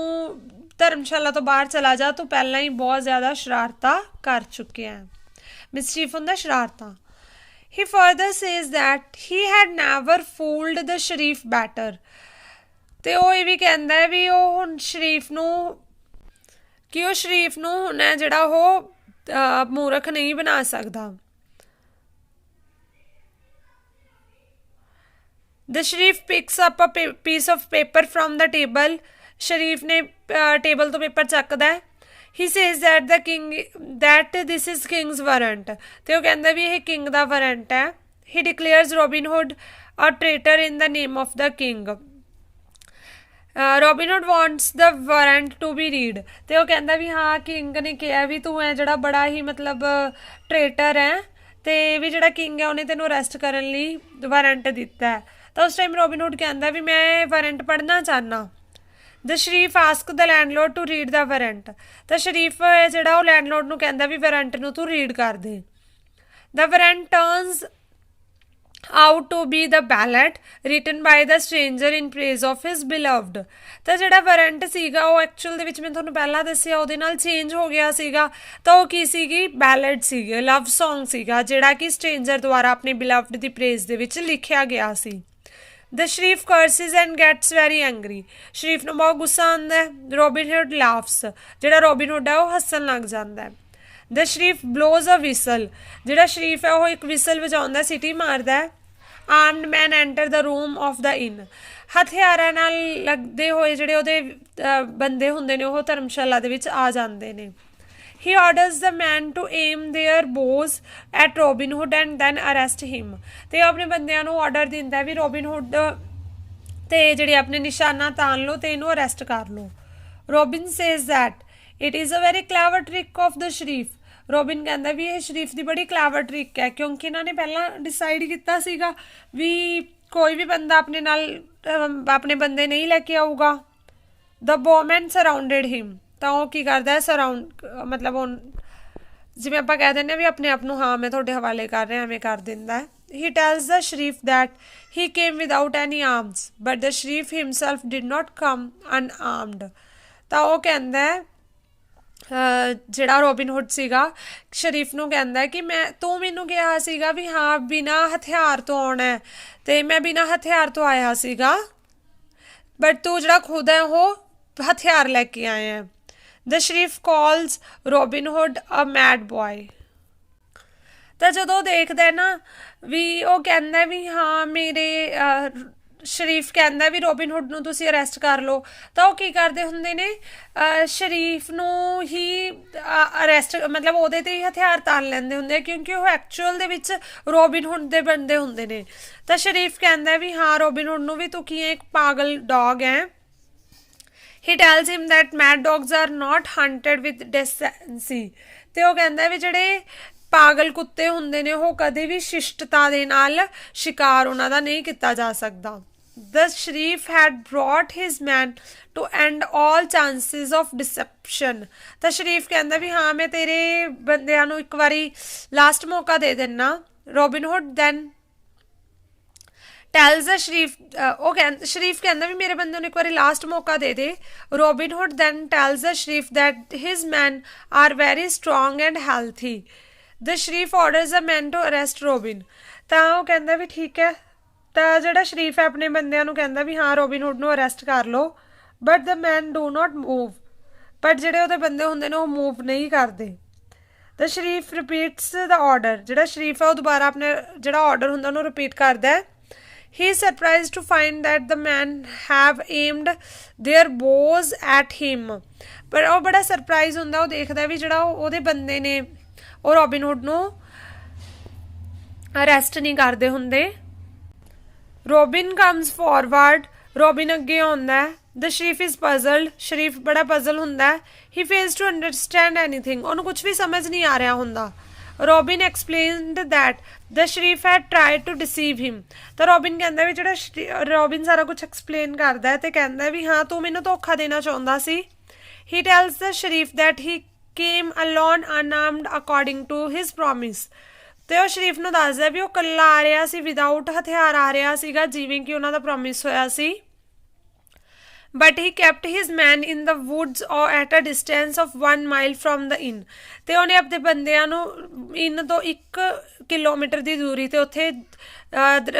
ਧਰਮਸ਼ਾਲਾ ਤੋਂ ਬਾਹਰ ਚਲਾ ਜਾ, ਤੂੰ ਪਹਿਲਾਂ ਹੀ ਬਹੁਤ ਜ਼ਿਆਦਾ ਸ਼ਰਾਰਤਾਂ ਕਰ ਚੁੱਕਿਆ ਹੈ। ਮਿਸਚੀਫ ਹੁੰਦਾ ਸ਼ਰਾਰਤਾਂ। He further says that he had never fooled the sheriff better. ਤੇ ਉਹ ਇਹ ਵੀ ਕਹਿੰਦਾ ਵੀ ਉਹ ਹੁਣ ਸ਼ਰੀਫ ਨੂੰ ਹੁਣ ਹੈ ਜਿਹੜਾ ਉਹ ਮੂਰਖ ਨਹੀਂ ਬਣਾ ਸਕਦਾ। The sheriff picks up a piece of paper from the table. Sheriff ਨੇ ਟੇਬਲ ਤੋਂ ਪੇਪਰ ਚੱਕਦਾ। He says that this is king's warrant. ਤੇ ਉਹ ਕਹਿੰਦਾ ਵੀ ਇਹ ਕਿੰਗ ਦਾ ਵਾਰੰਟ ਹੈ। He declares Robin Hood a traitor in the name of the king. Robin Hood wants the warrant to be read. ਤੇ ਉਹ ਕਹਿੰਦਾ ਵੀ ਹਾਂ ਕਿੰਗ ਨੇ ਕਿਹਾ ਵੀ ਤੂੰ ਹੈ ਜਿਹੜਾ ਬੜਾ ਹੀ ਮਤਲਬ ਟ੍ਰੇਟਰ ਹੈ, ਤੇ ਵੀ ਜਿਹੜਾ ਕਿੰਗ ਹੈ ਉਹਨੇ ਤੈਨੂੰ ਅਰੈਸਟ ਕਰਨ ਲਈ ਵਾਰੰਟ ਦਿੱਤਾ। ਤਾਂ ਉਸ ਟਾਈਮ ਰੋਬਿਨ ਹੁੱਡ ਕਹਿੰਦਾ ਵੀ ਮੈਂ ਵਾਰੰਟ ਪੜ੍ਹਨਾ ਚਾਹੁੰਦਾ। The sheriff ask the landlord to read the warrant. ਤਾਂ ਸ਼ਰੀਫ ਜਿਹੜਾ ਉਹ ਲੈਂਡਲॉर्ड ਨੂੰ ਕਹਿੰਦਾ ਵੀ ਵਾਰੰਟ ਨੂੰ ਤੂੰ ਰੀਡ ਕਰ ਦੇ। The warrant turns out to be the ballad written by the stranger in praise of his beloved. ਤਾਂ ਜਿਹੜਾ ਵਾਰੰਟ ਸੀਗਾ ਉਹ ਐਕਚੁਅਲ ਦੇ ਵਿੱਚ ਮੈਂ ਤੁਹਾਨੂੰ ਪਹਿਲਾਂ ਦੱਸਿਆ ਉਹਦੇ ਨਾਲ ਚੇਂਜ ਹੋ ਗਿਆ ਸੀਗਾ। ਤਾਂ ਉਹ ਕੀ ਸੀਗੀ, ਬੈਲਡ ਸੀਗੇ, ਲਵ ਸੌਂਗ ਸੀਗਾ, ਜਿਹੜਾ ਕਿ ਸਟ੍ਰੇਂਜਰ ਦੁਆਰਾ ਆਪਣੇ ਬਿਲਵਡ ਦੀ ਪ੍ਰੇਜ਼ ਦੇ ਵਿੱਚ ਲਿਖਿਆ ਗਿਆ ਸੀ। The sheriff curses and gets very angry. Sheriff ਨੂੰ ਬਹੁਤ ਗੁੱਸਾ ਆਉਂਦਾ। Robin Hood laughs. ਜਿਹੜਾ ਰੋਬਿਨ ਹੁੱਡ ਹੈ ਉਹ ਹੱਸਣ ਲੱਗ ਜਾਂਦਾ। The sheriff blows a whistle. ਜਿਹੜਾ ਸ਼ਰੀਫ ਹੈ ਉਹ ਇੱਕ ਵਿਸਲ ਵਜਾਉਂਦਾ, ਸਿਟੀ ਮਾਰਦਾ। Armed men enter the room of the inn. ਹਥਿਆਰਾਂ ਨਾਲ ਲੱਗਦੇ ਹੋਏ ਜਿਹੜੇ ਉਹਦੇ ਬੰਦੇ ਹੁੰਦੇ ਨੇ ਉਹ ਧਰਮਸ਼ਾਲਾ ਦੇ ਵਿੱਚ ਆ ਜਾਂਦੇ ਨੇ। He orders the men to aim their bows at Robin Hood and then arrest him। ਤੇ ਆਪਣੇ ਬੰਦਿਆਂ ਨੂੰ ਆਰਡਰ ਦਿੰਦਾ ਵੀ ਰੋਬਿਨ ਹੁੱਡ ਤੇ ਜਿਹੜੇ ਆਪਣੇ ਨਿਸ਼ਾਨਾ ਤਾਣ ਲਓ ਤੇ ਇਹਨੂੰ ਅਰੈਸਟ ਕਰ ਲਓ। Robin says that it is a very clever trick of the sheriff. Robin ਕਹਿੰਦਾ ਵੀ ਇਹ ਸ਼ਰੀਫ ਦੀ ਬੜੀ ਕਲੈਵਰ ਟ੍ਰਿਕ ਹੈ, ਕਿਉਂਕਿ ਇਹਨਾਂ ਨੇ ਪਹਿਲਾਂ ਡਿਸਾਈਡ ਕੀਤਾ ਸੀਗਾ ਵੀ ਕੋਈ ਵੀ ਬੰਦਾ ਆਪਣੇ ਨਾਲ ਆਪਣੇ ਬੰਦੇ ਨਹੀਂ ਲੈ ਕੇ ਆਊਗਾ। ਦ ਬੋਮੈਨ ਸਰਾਊਂਡਡ ਹਿਮ, ਤਾਂ ਉਹ ਕੀ ਕਰਦਾ ਸਰਾਊਂਡ ਮਤਲਬ ਉਹ ਜਿਵੇਂ ਆਪਾਂ ਕਹਿ ਦਿੰਦੇ ਹਾਂ ਵੀ ਆਪਣੇ ਆਪ ਨੂੰ ਹਾਂ ਮੈਂ ਤੁਹਾਡੇ ਹਵਾਲੇ ਕਰ ਰਿਹਾ, ਐਵੇਂ ਕਰ ਦਿੰਦਾ ਹੈ। He tells the Sharif that he came without any arms, but the Sharif himself did not come unarmed. ਤਾਂ ਉਹ ਕਹਿੰਦਾ ਜਿਹੜਾ ਰੋਬਿਨਹੁੱਡ ਸੀਗਾ ਸ਼ਰੀਫ ਨੂੰ ਕਹਿੰਦਾ ਕਿ ਤੂੰ ਮੈਨੂੰ ਕਿਹਾ ਸੀਗਾ ਵੀ ਹਾਂ ਬਿਨਾਂ ਹਥਿਆਰ ਤੋਂ ਆਉਣਾ, ਅਤੇ ਮੈਂ ਬਿਨਾਂ ਹਥਿਆਰ ਤੋਂ ਆਇਆ ਸੀਗਾ, ਬਟ ਤੂੰ ਜਿਹੜਾ ਖੁਦ ਹੈ ਉਹ ਹਥਿਆਰ ਲੈ ਕੇ ਆਇਆ। The Sharif calls Robinhood a mad boy. ਤਾਂ ਜਦੋਂ ਦੇਖਦਾ ਨਾ ਵੀ ਉਹ ਕਹਿੰਦਾ ਵੀ ਹਾਂ ਮੇਰੇ ਸ਼ਰੀਫ ਕਹਿੰਦਾ ਵੀ ਰੋਬਿਨਹੁੱਡ ਨੂੰ ਤੁਸੀਂ ਅਰੈਸਟ ਕਰ ਲਓ, ਤਾਂ ਉਹ ਕੀ ਕਰਦੇ ਹੁੰਦੇ ਨੇ ਸ਼ਰੀਫ ਨੂੰ ਹੀ ਅਰੈਸਟ ਮਤਲਬ ਉਹਦੇ 'ਤੇ ਹੀ ਹਥਿਆਰ ਤਾਣ ਲੈਂਦੇ ਹੁੰਦੇ ਆ, ਕਿਉਂਕਿ ਉਹ ਐਕਚੁਅਲ ਦੇ ਵਿੱਚ ਰੋਬਿਨਹੁੱਡ ਦੇ ਬੰਦੇ ਹੁੰਦੇ ਨੇ। ਤਾਂ ਸ਼ਰੀਫ ਕਹਿੰਦਾ ਵੀ ਹਾਂ ਰੋਬਿਨਹੁੱਡ ਨੂੰ ਵੀ ਤੂੰ ਕੀ ਇੱਕ ਪਾਗਲ ਡੌਗ ਹੈ। He tells him that mad dogs are not hunted with decency. ਅਤੇ ਉਹ ਕਹਿੰਦਾ ਵੀ ਜਿਹੜੇ ਪਾਗਲ ਕੁੱਤੇ ਹੁੰਦੇ ਨੇ ਉਹ ਕਦੇ ਵੀ ਸ਼ਿਸ਼ਟਤਾ ਦੇ ਨਾਲ ਸ਼ਿਕਾਰ ਉਹਨਾਂ ਦਾ ਨਹੀਂ ਕੀਤਾ ਜਾ ਸਕਦਾ। The Sharif had brought his man to end all chances of deception. ਤਾਂ ਸ਼ਰੀਫ ਕਹਿੰਦਾ ਵੀ ਹਾਂ ਮੈਂ ਤੇਰੇ ਬੰਦਿਆਂ ਨੂੰ ਇੱਕ ਵਾਰੀ ਲਾਸਟ ਮੌਕਾ ਦੇ ਦਿੰਦਾ। Robinhood then tells the Sharif ਸ਼ਰੀਫ ਕਹਿੰਦਾ ਵੀ ਮੇਰੇ ਬੰਦੇ ਨੂੰ ਇੱਕ ਵਾਰੀ ਲਾਸਟ ਮੌਕਾ ਦੇ ਦੇ। Robinhood then tells the Sharif that his men are very strong and healthy. The Sharif orders the men to arrest Robin. ਤਾਂ ਉਹ ਕਹਿੰਦਾ ਵੀ ਠੀਕ ਹੈ, ਤਾਂ ਜਿਹੜਾ ਸ਼ਰੀਫ ਹੈ ਆਪਣੇ ਬੰਦਿਆਂ ਨੂੰ ਕਹਿੰਦਾ ਵੀ ਹਾਂ ਰੋਬਿਨਹੁੱਡ ਨੂੰ ਅਰੈਸਟ ਕਰ ਲਓ, but the man do not move, but ਜਿਹੜੇ ਉਹਦੇ ਬੰਦੇ ਹੁੰਦੇ ਨੇ ਉਹ ਮੂਵ ਨਹੀਂ ਕਰਦੇ। ਦ ਸ਼ਰੀਫ ਰਿਪੀਟਸ ਦ ਆਰਡਰ, ਜਿਹੜਾ ਸ਼ਰੀਫ ਹੈ ਉਹ ਦੁਬਾਰਾ ਆਪਣੇ ਜਿਹੜਾ ਆਰਡਰ ਹੁੰਦਾ ਉਹਨੂੰ ਰਿਪੀਟ ਕਰਦਾ ਹੈ। He is surprised to find that the men have aimed their bows at him. ਪਰ ਉਹ ਬੜਾ ਸਰਪ੍ਰਾਈਜ਼ ਹੁੰਦਾ, ਉਹ ਦੇਖਦਾ ਵੀ ਜਿਹੜਾ ਉਹਦੇ ਬੰਦੇ ਨੇ ਉਹ ਰੋਬਿਨਹੁੱਡ ਨੂੰ ਅਰੈਸਟ ਨਹੀਂ ਕਰਦੇ ਹੁੰਦੇ। ਰੋਬਿਨ ਕਮਸ ਫਾਰਵਰਡ, ਰੋਬਿਨ ਅੱਗੇ ਆਉਂਦਾ। ਦ ਸ਼ਰੀਫ ਇਜ਼ ਪਜ਼ਲਡ, ਸ਼ਰੀਫ ਬੜਾ ਪਜ਼ਲ ਹੁੰਦਾ। He fails to understand anything, ਉਹਨੂੰ ਕੁਛ ਵੀ ਸਮਝ ਨਹੀਂ ਆ ਰਿਹਾ ਹੁੰਦਾ। Robin explained that the sheriff had tried to deceive him, ਤਾਂ ਰੋਬਿਨ ਕਹਿੰਦਾ ਵੀ ਜਿਹੜਾ ਰੋਬਿਨ ਸਾਰਾ ਕੁਛ ਐਕਸਪਲੇਨ ਕਰਦਾ ਅਤੇ ਕਹਿੰਦਾ ਵੀ ਹਾਂ ਤੂੰ ਮੈਨੂੰ ਧੋਖਾ ਦੇਣਾ ਚਾਹੁੰਦਾ ਸੀ। He tells the sheriff that he came alone unarmed according to his promise, ਅਤੇ ਉਹ ਸ਼ਰੀਫ ਨੂੰ ਦੱਸਦਾ ਵੀ ਉਹ ਇਕੱਲਾ ਆ ਰਿਹਾ ਸੀ, ਵਿਦਾਊਟ ਹਥਿਆਰ ਆ ਰਿਹਾ ਸੀਗਾ, ਜਿਵੇਂ ਕਿ ਉਹਨਾਂ ਦਾ ਪ੍ਰੋਮਿਸ ਹੋਇਆ ਸੀ। But he kept his men in the woods or at a distance of 1 mile from the inn, ਅਤੇ ਉਹਨੇ ਆਪਣੇ ਬੰਦਿਆਂ ਨੂੰ ਇਨ ਤੋਂ 1 ਕਿਲੋਮੀਟਰ ਦੀ ਦੂਰੀ 'ਤੇ ਉੱਥੇ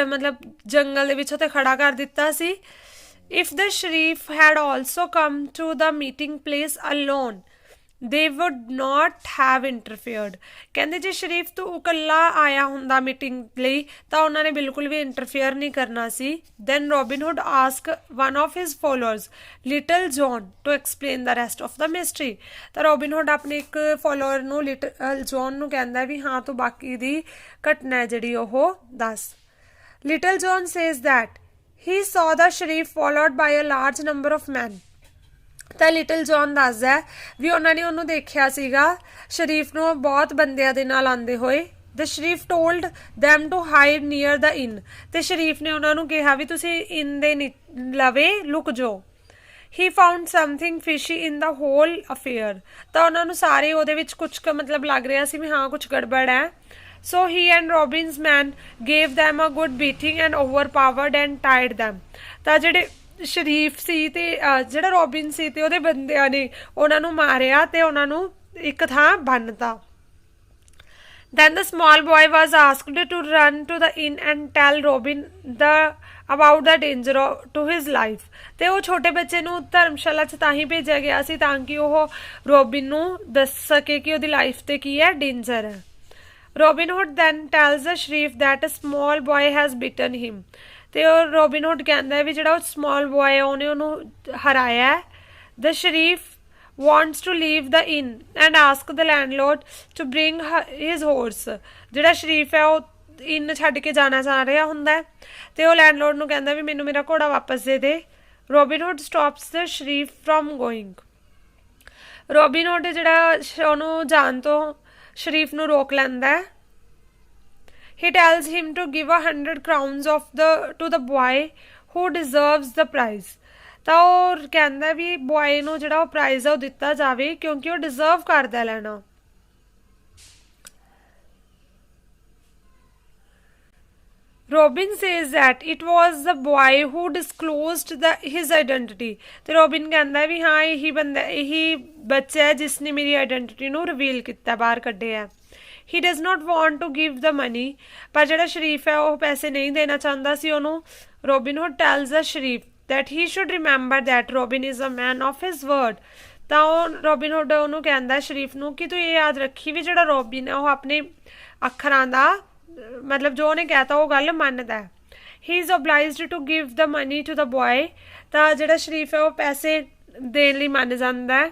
ਮਤਲਬ ਜੰਗਲ ਦੇ ਵਿੱਚ ਉੱਥੇ ਖੜਾ ਕਰ ਦਿੱਤਾ ਸੀ। If the sheriff had also come to the meeting place alone they would not have interfered. ਕਹਿੰਦੇ ਜੇ ਸ਼ਰੀਫ ਤੋਂ ਇਕੱਲਾ ਆਇਆ ਹੁੰਦਾ ਮੀਟਿੰਗ ਲਈ ਤਾਂ ਉਹਨਾਂ ਨੇ ਬਿਲਕੁਲ ਵੀ ਇੰਟਰਫੇਅਰ ਨਹੀਂ ਕਰਨਾ ਸੀ। then Robinhood asked one of his followers, Little John, to explain the rest of the mystery. ਤਾਂ ਰੋਬਿਨਹੁੱਡ ਆਪਣੇ ਇੱਕ ਫੋਲੋਅਰ ਨੂੰ ਲਿਟਲ ਜੌਨ ਨੂੰ ਕਹਿੰਦਾ ਵੀ ਹਾਂ ਤੂੰ ਬਾਕੀ ਦੀ ਘਟਨਾ ਜਿਹੜੀ ਉਹ ਦੱਸ। Little John says that he saw the Sharif followed by a large number of men. ਤਾਂ ਲਿਟਲ ਜੌਨ ਦੱਸਦਾ ਵੀ ਉਹਨਾਂ ਨੇ ਉਹਨੂੰ ਦੇਖਿਆ ਸੀਗਾ ਸ਼ਰੀਫ ਨੂੰ ਬਹੁਤ ਬੰਦਿਆਂ ਦੇ ਨਾਲ ਆਉਂਦੇ ਹੋਏ। The sheriff told them to hide near the inn, ਅਤੇ ਸ਼ਰੀਫ ਨੇ ਉਹਨਾਂ ਨੂੰ ਕਿਹਾ ਵੀ ਤੁਸੀਂ ਇਨ ਦੇ ਲਵੇ ਲੁਕ ਜਾਓ। He found something fishy in the whole affair, ਤਾਂ ਉਹਨਾਂ ਨੂੰ ਸਾਰੇ ਉਹਦੇ ਵਿੱਚ ਕੁਛ ਮਤਲਬ ਲੱਗ ਰਿਹਾ ਸੀ ਵੀ ਹਾਂ ਕੁਛ ਗੜਬੜ ਹੈ। So he and Robin's men gave them a good beating and overpowered and tied them, ਤਾਂ ਜਿਹੜੇ ਸ਼ਰੀਫ ਸੀ ਅਤੇ ਜਿਹੜਾ ਰੋਬਿਨ ਸੀ ਅਤੇ ਉਹਦੇ ਬੰਦਿਆਂ ਨੇ ਉਹਨਾਂ ਨੂੰ ਮਾਰਿਆ ਅਤੇ ਉਹਨਾਂ ਨੂੰ ਇੱਕ ਥਾਂ ਬੰਨ੍ਹਤਾ। Then the small boy was asked to run to the inn and tell Robin about the danger to his life, ਅਤੇ ਉਹ ਛੋਟੇ ਬੱਚੇ ਨੂੰ ਧਰਮਸ਼ਾਲਾ 'ਚ ਤਾਂ ਹੀ ਭੇਜਿਆ ਗਿਆ ਸੀ ਤਾਂ ਕਿ ਉਹ ਰੋਬਿਨ ਨੂੰ ਦੱਸ ਸਕੇ ਕਿ ਉਹਦੀ ਲਾਈਫ 'ਤੇ ਕੀ ਹੈ ਡੇਂਜਰ ਹੈ। Robin Hood then tells the sheriff that a small boy has beaten him, ਅਤੇ ਉਹ ਰੋਬਿਨਹੁੱਡ ਕਹਿੰਦਾ ਵੀ ਜਿਹੜਾ ਉਹ ਸਮਾਲ ਬੋਏ ਉਹਨੇ ਉਹਨੂੰ ਹਰਾਇਆ। The sheriff wants to leave the inn and ask the landlord to bring his horse, ਜਿਹੜਾ ਸ਼ਰੀਫ ਹੈ ਉਹ ਇਨ ਛੱਡ ਕੇ ਜਾਣਾ ਚਾਹ ਰਿਹਾ ਹੁੰਦਾ ਹੈ ਅਤੇ ਉਹ ਲੈਂਡਲੋਰਡ ਨੂੰ ਕਹਿੰਦਾ ਵੀ ਮੈਨੂੰ ਮੇਰਾ ਘੋੜਾ ਵਾਪਸ ਦੇ ਦੇ। Robin Hood stops the sheriff from going, Robin Hood ਜਿਹੜਾ ਉਹਨੂੰ ਜਾਣ ਤੋਂ ਸ਼ਰੀਫ ਨੂੰ ਰੋਕ ਲੈਂਦਾ ਹੈ। He tells him to give 100 crowns to the boy who deserves the prize। ਤਾਂ ਉਹ ਕਹਿੰਦਾ ਵੀ ਬॉय ਨੂੰ ਜਿਹੜਾ ਉਹ ਪ੍ਰਾਈਜ਼ ਆ ਉਹ ਦਿੱਤਾ ਜਾਵੇ ਕਿਉਂਕਿ ਉਹ ਡਿਜ਼ਰਵ ਕਰਦਾ ਲੈਣਾ। Robin says that it was the boy who disclosed his identity। ਤੇ ਰੋਬਿਨ ਕਹਿੰਦਾ ਵੀ ਹਾਂ ਇਹੀ ਬੱਚਾ ਹੈ ਜਿਸਨੇ ਮੇਰੀ ਆਈਡੈਂਟਿਟੀ ਨੂੰ ਰਿਵੀਲ ਕੀਤਾ, ਬਾਹਰ ਕੱਢਿਆ। He does not want to give the money। ਪਰ ਜਿਹੜਾ ਸ਼ਰੀਫ ਹੈ ਉਹ ਪੈਸੇ ਨਹੀਂ ਦੇਣਾ ਚਾਹੁੰਦਾ ਸੀ ਉਹਨੂੰ। Robin hood tells the Sharif that he should remember that Robin is a man of his word। ਤਾਂ ਉਹ ਰੋਬਿਨ ਹੁੱਡ ਉਹਨੂੰ ਕਹਿੰਦਾ ਸ਼ਰੀਫ ਨੂੰ ਕਿ ਤੂੰ ਇਹ ਯਾਦ ਰੱਖੀ ਵੀ ਜਿਹੜਾ ਰੋਬਿਨ ਹੈ ਉਹ ਆਪਣੇ ਅੱਖਰਾਂ ਦਾ ਮਤਲਬ ਜੋ ਉਹਨੇ ਕਹਿਤਾ ਉਹ ਗੱਲ ਮੰਨਦਾ ਹੈ। He is obliged to give the money to the boy. ਤਾਂ ਜਿਹੜਾ ਸ਼ਰੀਫ ਹੈ ਉਹ ਪੈਸੇ ਦੇਣ ਲਈ ਮੰਨ ਜਾਂਦਾ ਹੈ।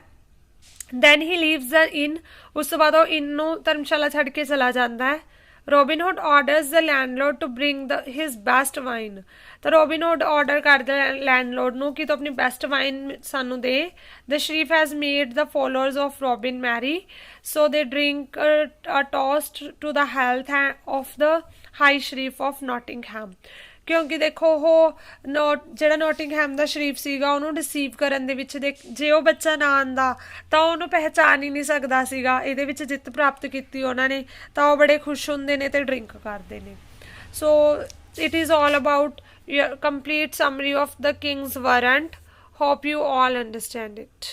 ਦੈਨ ਹੀ ਲੀਵਸ ਦ ਇਨ। ਉਸ ਤੋਂ ਬਾਅਦ ਉਹ ਇਨ ਨੂੰ ਧਰਮਸ਼ਾਲਾ ਛੱਡ ਕੇ ਚਲਾ ਜਾਂਦਾ ਹੈ। Robin Hood orders the landlord to bring his best wine. ਤਾਂ ਰੋਬਿਨ ਹੁੱਡ ਆਰਡਰ ਕਰਦਾ ਲੈਂਡਲੋਡ ਨੂੰ ਕਿ ਤੂੰ ਆਪਣੀ ਬੈਸਟ ਵਾਈਨ ਸਾਨੂੰ ਦੇ। The sheriff has made the followers of Robin merry so they drink a toast to the health of the high sheriff of Nottingham. ਕਿਉਂਕਿ ਦੇਖੋ ਉਹ ਜਿਹੜਾ ਨੋਟਿੰਗਹੈਮ ਦਾ ਸ਼ਰੀਫ ਸੀਗਾ ਉਹਨੂੰ ਰਿਸੀਵ ਕਰਨ ਦੇ ਵਿੱਚ ਜੇ ਉਹ ਬੱਚਾ ਨਾ ਆਉਂਦਾ ਤਾਂ ਉਹਨੂੰ ਪਹਿਚਾਣ ਹੀ ਨਹੀਂ ਸਕਦਾ ਸੀਗਾ। ਇਹਦੇ ਵਿੱਚ ਜਿੱਤ ਪ੍ਰਾਪਤ ਕੀਤੀ ਉਹਨਾਂ ਨੇ ਤਾਂ ਉਹ ਬੜੇ ਖੁਸ਼ ਹੁੰਦੇ ਨੇ ਤੇ ਡਰਿੰਕ ਕਰਦੇ ਨੇ। ਸੋ it is all about your complete summary of the king's warrant. Hope you all understand it.